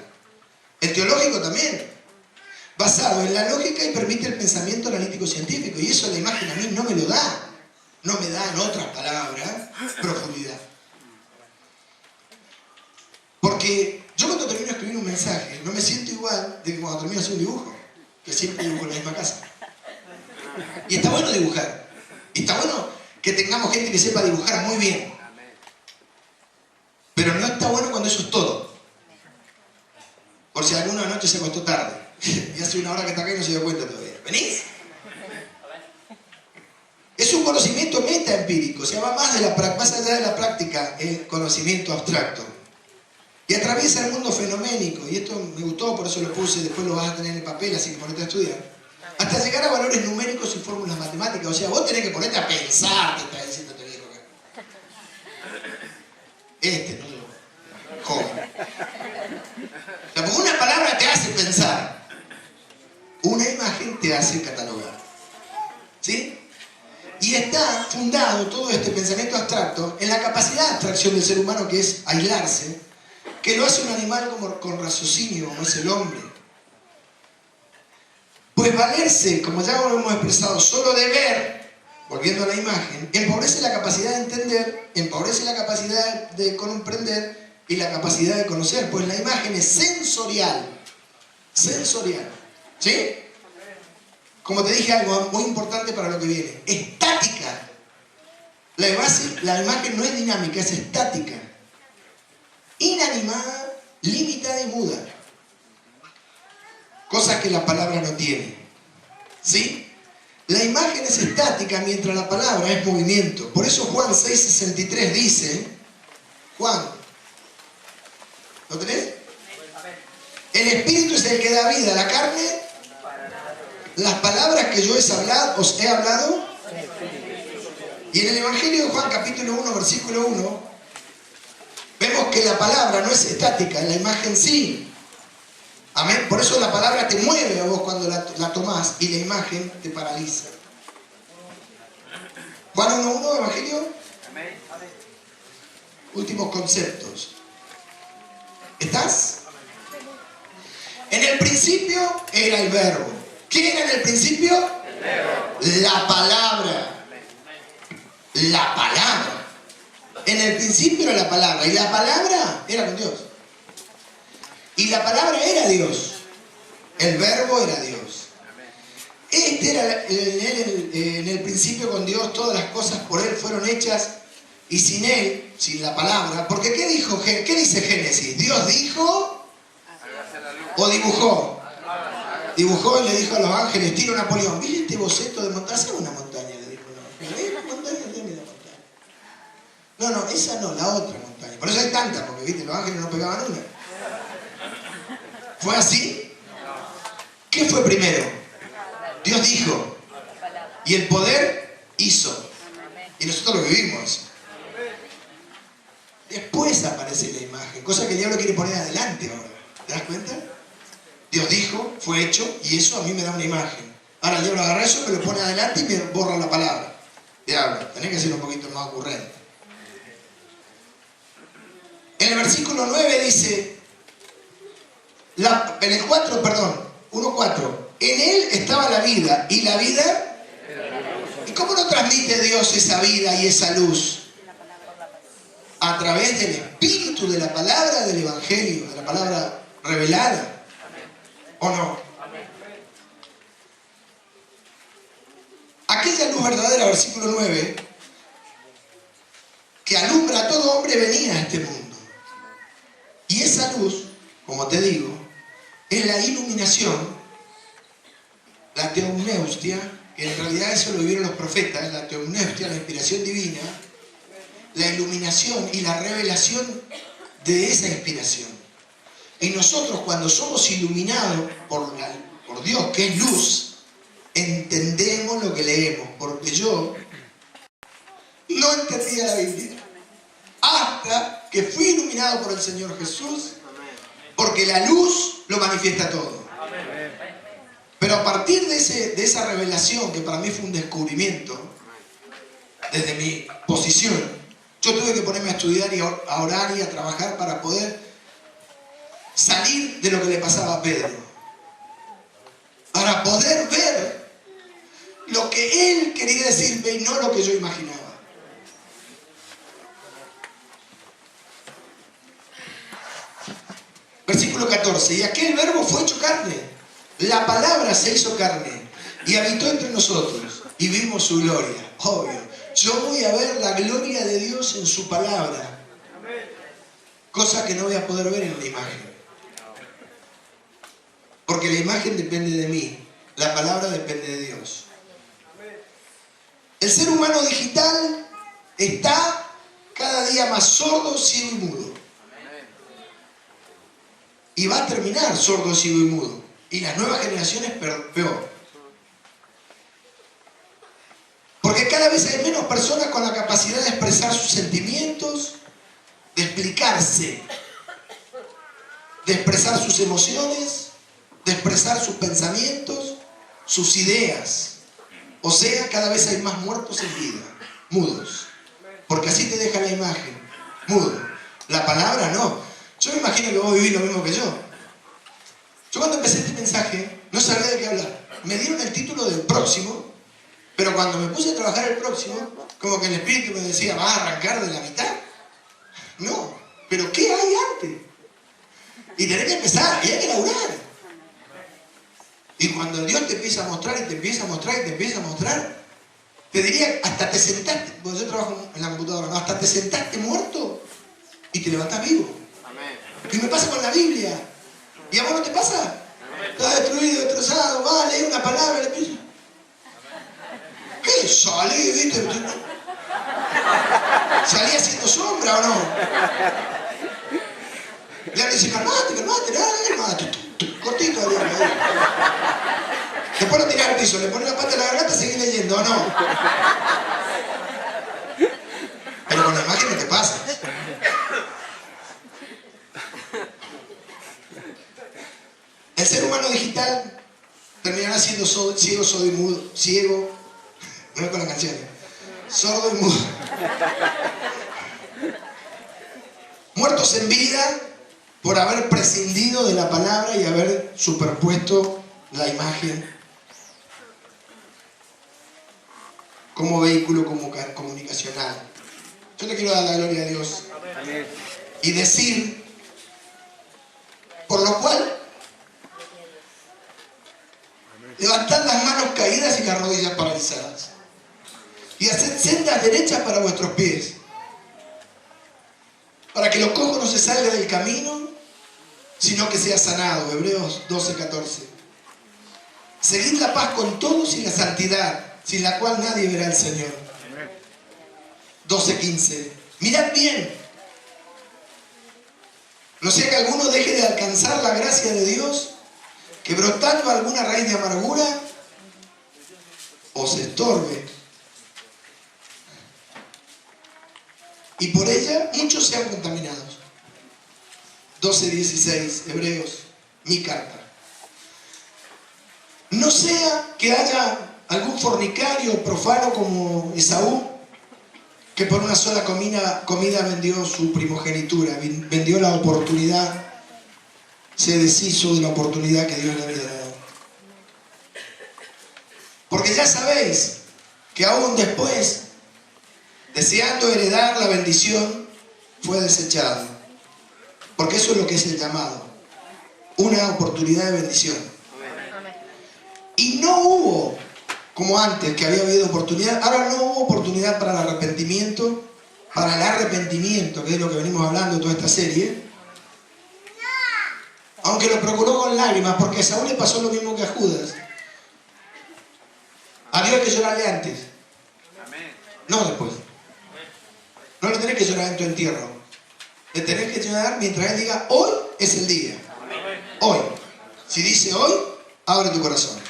El teológico también. Basado en la lógica y permite el pensamiento analítico científico. Y eso la imagen a mí no me lo da. No me da, en otras palabras, profundidad. Porque yo cuando termino de escribir un mensaje, no me siento igual de que cuando termino de hacer un dibujo. Que siempre dibujo en la misma casa. Y está bueno dibujar. Y está bueno que tengamos gente que sepa dibujar muy bien. Pero no está bueno cuando eso es todo. Por si alguna noche se acostó tarde. Y hace 1 hora que está acá y no se dio cuenta todavía. ¿Venís? Es un conocimiento metaempírico, o sea, va más allá de la práctica, el conocimiento abstracto. Y atraviesa el mundo fenoménico, y esto me gustó, por eso lo puse, después lo vas a tener en el papel, así que ponete a estudiar. Hasta llegar a valores numéricos y fórmulas matemáticas, o sea, vos tenés que ponerte a pensar, te está diciendo este viejo acá. No yo, joven. O sea, porque una palabra te hace pensar. Una imagen te hace catalogar. ¿Sí? Y está fundado todo este pensamiento abstracto en la capacidad de abstracción del ser humano, que es aislarse, que lo hace un animal con raciocinio, como es el hombre. Pues valerse, como ya lo hemos expresado, solo de ver, volviendo a la imagen, empobrece la capacidad de entender, empobrece la capacidad de comprender y la capacidad de conocer, pues la imagen es sensorial. Sensorial. ¿Sí? Como te dije, algo muy importante para lo que viene. Estática. La imagen no es dinámica, es estática. Inanimada, limitada y muda. Cosas que la palabra no tiene. ¿Sí? La imagen es estática mientras la palabra es movimiento. Por eso Juan 6:63 dice, Juan, ¿lo tenés? El espíritu es el que da vida, la carne, las palabras que yo os he hablado. Y en el Evangelio de Juan capítulo 1, versículo 1, vemos que la palabra no es estática, la imagen sí. Amén. Por eso la palabra te mueve a vos cuando la tomás y la imagen te paraliza. Juan 1:1, Evangelio. Últimos conceptos. ¿Estás? En el principio era el verbo. ¿Quién era en el principio? El verbo. La palabra. La palabra. En el principio era la palabra. Y la palabra era con Dios. Y la palabra era Dios. El verbo era Dios. Este era en el principio con Dios, todas las cosas por Él fueron hechas, y sin Él, sin la palabra, porque ¿qué dice Génesis? ¿Dios dijo o dibujó? Dibujó y le dijo a los ángeles, tira Napoleón, ¿viste este boceto de montaña? Hacer una montaña, le dijo. No, esa no, la otra montaña. Por eso hay tantas, porque viste, los ángeles no pegaban una. ¿Fue así? ¿Qué fue primero? Dios dijo. Y el poder hizo. Y nosotros lo vivimos. Después aparece la imagen, cosa que el diablo quiere poner adelante ahora. ¿Te das cuenta? Dios dijo, fue hecho, y eso a mí me da una imagen. Ahora el diablo agarra eso, me lo pone adelante y me borra la palabra. Diablo, tenés que ser un poquito más ocurrente. En el versículo 9 dice, en el 4, perdón, 1:4, en Él estaba la vida, y la vida, ¿y cómo nos transmite Dios esa vida y esa luz? A través del espíritu de la palabra del Evangelio, de la palabra revelada, ¿o no? Aquella luz verdadera, versículo 9, que alumbra a todo hombre, venía a este mundo. Y esa luz, como te digo, es la iluminación, la teomneustia, que en realidad eso lo vivieron los profetas, la teomneustia, la inspiración divina, la iluminación y la revelación de esa inspiración. Y nosotros, cuando somos iluminados por Dios, que es luz, entendemos lo que leemos, porque yo no entendía la Biblia hasta que fui iluminado por el Señor Jesús, porque la luz lo manifiesta todo. Pero a partir de esa revelación, que para mí fue un descubrimiento, desde mi posición, yo tuve que ponerme a estudiar y a orar y a trabajar para poder salir de lo que le pasaba a Pedro, para poder ver lo que él quería decirme y no lo que yo imaginaba. Versículo 14, y aquel verbo fue hecho carne, la palabra se hizo carne y habitó entre nosotros y vimos su gloria. Obvio, yo voy a ver la gloria de Dios en su palabra, cosa que no voy a poder ver en la imagen, porque la imagen depende de mí, la palabra depende de Dios. El ser humano digital está cada día más sordo, ciego y mudo. Y va a terminar sordo, ciego y mudo. Y las nuevas generaciones peor. Porque cada vez hay menos personas con la capacidad de expresar sus sentimientos, de explicarse, de expresar sus emociones, de expresar sus pensamientos, sus ideas. O sea, cada vez hay más muertos en vida, mudos. Porque así te deja la imagen, mudo. La palabra no. Yo me imagino que vos vivís lo mismo que yo. Yo cuando empecé este mensaje no sabía de qué hablar. Me dieron el título del próximo, pero cuando me puse a trabajar el próximo, como que el Espíritu me decía, ¿vas a arrancar de la mitad? No, pero ¿qué hay antes? Y tenés que empezar, y hay que laburar. Y cuando Dios te empieza a mostrar, y te empieza a mostrar, y te empieza a mostrar, te diría, hasta te sentaste, porque yo trabajo en la computadora, ¿no? Hasta te sentaste muerto y te levantás vivo. Y me pasa con la Biblia. ¿Y a vos no te pasa? Estás destruido, destrozado, va, leí una palabra, le pido. ¿viste? ¿Salía haciendo sombra o no? Le dice, calmate, cortito al diablo ahí. Después lo tirás al piso, le pones la pata en la garganta y seguís leyendo, ¿o no? Pero con la imagen no te pasa. El ser humano digital terminará siendo ciego, sordo y mudo. Ciego, no es con las canciones. Sordo y mudo. Muertos en vida por haber prescindido de la palabra y haber superpuesto la imagen como vehículo comunicacional. Yo te quiero dar la gloria a Dios. Amén. Y decir, por lo cual, levantad las manos caídas y las rodillas paralizadas. Y haced sendas derechas para vuestros pies, para que los cojos no se salga del camino, sino que sea sanado. Hebreos 12:14. Seguid la paz con todos y la santidad, sin la cual nadie verá al Señor. 12:15. Mirad bien, no sea que alguno deje de alcanzar la gracia de Dios, que brotando alguna raíz de amargura os estorbe, y por ella muchos sean contaminados. 12:16, Hebreos, mi carta. No sea que haya algún fornicario profano como Esaú, que por una sola comida vendió su primogenitura, vendió la oportunidad, se deshizo de la oportunidad que Dios le había dado. Porque ya sabéis que aún después, deseando heredar la bendición, fue desechado. Porque eso es lo que es el llamado, una oportunidad de bendición. Y no hubo, como antes, que había habido oportunidad, ahora no hubo oportunidad para el arrepentimiento, que es lo que venimos hablando toda esta serie, aunque lo procuró con lágrimas, porque a Saúl le pasó lo mismo que a Judas. A Dios hay que llorarle antes, no después. No le tenés que llorar en tu entierro, le tenés que llorar mientras Él diga, hoy es el día, hoy. Si dice hoy, abre tu corazón.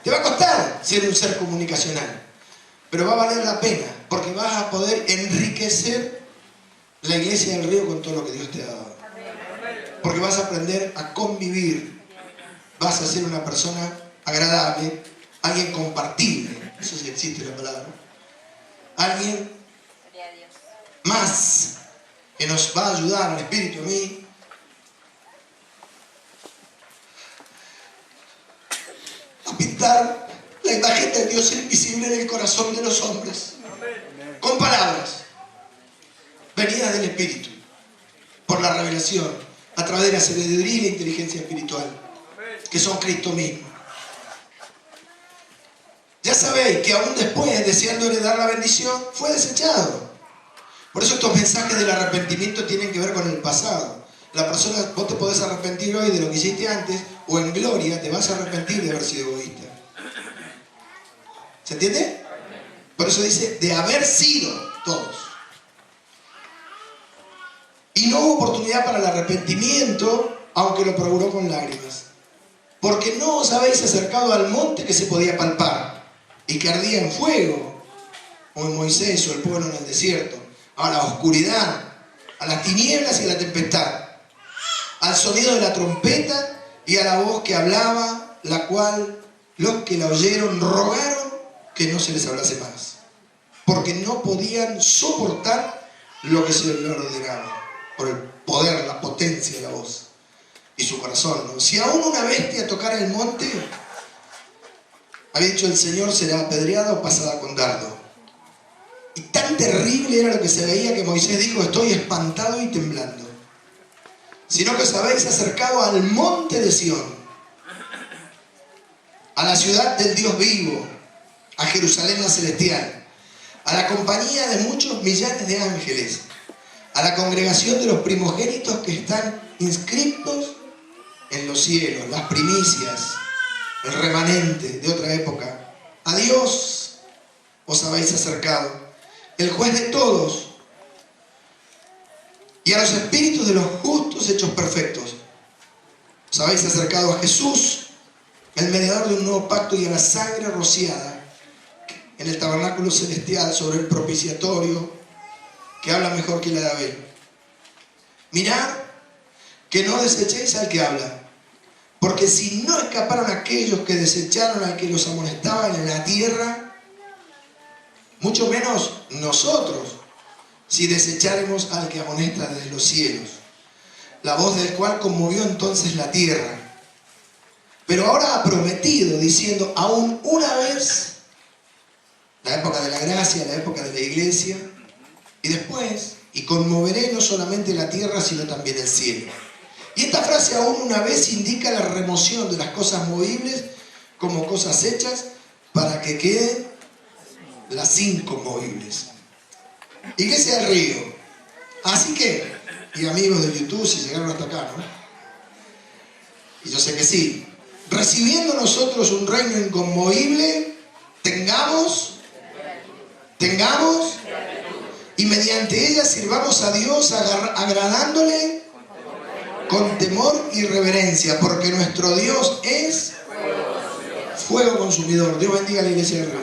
Te va a costar ser un ser comunicacional, pero va a valer la pena, porque vas a poder enriquecer la iglesia del Río con todo lo que Dios te ha dado. Porque vas a aprender a convivir, vas a ser una persona agradable, alguien compartible, eso sí existe la palabra, alguien más que nos va a ayudar al Espíritu, a mí, a pintar la imagen del Dios invisible en el corazón de los hombres, con palabras venidas del Espíritu, por la revelación, a través de la sabiduría y la inteligencia espiritual, que son Cristo mismo. Ya sabéis que aún después, deseando heredar la bendición, fue desechado. Por eso estos mensajes del arrepentimiento tienen que ver con el pasado. La persona, vos te podés arrepentir hoy de lo que hiciste antes, o en gloria te vas a arrepentir de haber sido egoísta. ¿Se entiende? Por eso dice, de haber sido todos. Y no hubo oportunidad para el arrepentimiento, aunque lo procuró con lágrimas. Porque no os habéis acercado al monte que se podía palpar y que ardía en fuego, como en Moisés o el pueblo en el desierto, a la oscuridad, a las tinieblas y a la tempestad, al sonido de la trompeta y a la voz que hablaba, la cual los que la oyeron rogaron que no se les hablase más, porque no podían soportar lo que se les ordenaba, por el poder, la potencia de la voz y su corazón, ¿no? Si aún una bestia tocara el monte, había dicho el Señor, será apedreada o pasada con dardo. Y tan terrible era lo que se veía que Moisés dijo, estoy espantado y temblando. Sino que os habéis acercado al monte de Sión, a la ciudad del Dios vivo, a Jerusalén la celestial, a la compañía de muchos millares de ángeles, a la congregación de los primogénitos que están inscritos en los cielos, las primicias, el remanente de otra época, a Dios, os habéis acercado, el juez de todos, y a los espíritus de los justos hechos perfectos. Os habéis acercado a Jesús, el mediador de un nuevo pacto, y a la sangre rociada en el tabernáculo celestial sobre el propiciatorio, que habla mejor que la de Abel. Mirad que no desechéis al que habla, porque si no escaparon aquellos que desecharon al que los amonestaban en la tierra, mucho menos nosotros, si desecharemos al que amonesta desde los cielos, la voz del cual conmovió entonces la tierra. Pero ahora ha prometido, diciendo, aún una vez, la época de la gracia, la época de la iglesia, y después, y conmoveré no solamente la tierra, sino también el cielo. Y esta frase, aún una vez, indica la remoción de las cosas movibles como cosas hechas para que queden las inconmovibles. Iglesia del Río. Así que, y amigos de YouTube, si llegaron hasta acá, ¿no? Y yo sé que sí. Recibiendo nosotros un reino inconmovible, tengamos, y mediante ella sirvamos a Dios agradándole con temor y reverencia, porque nuestro Dios es fuego consumidor. Dios bendiga a la Iglesia del Río.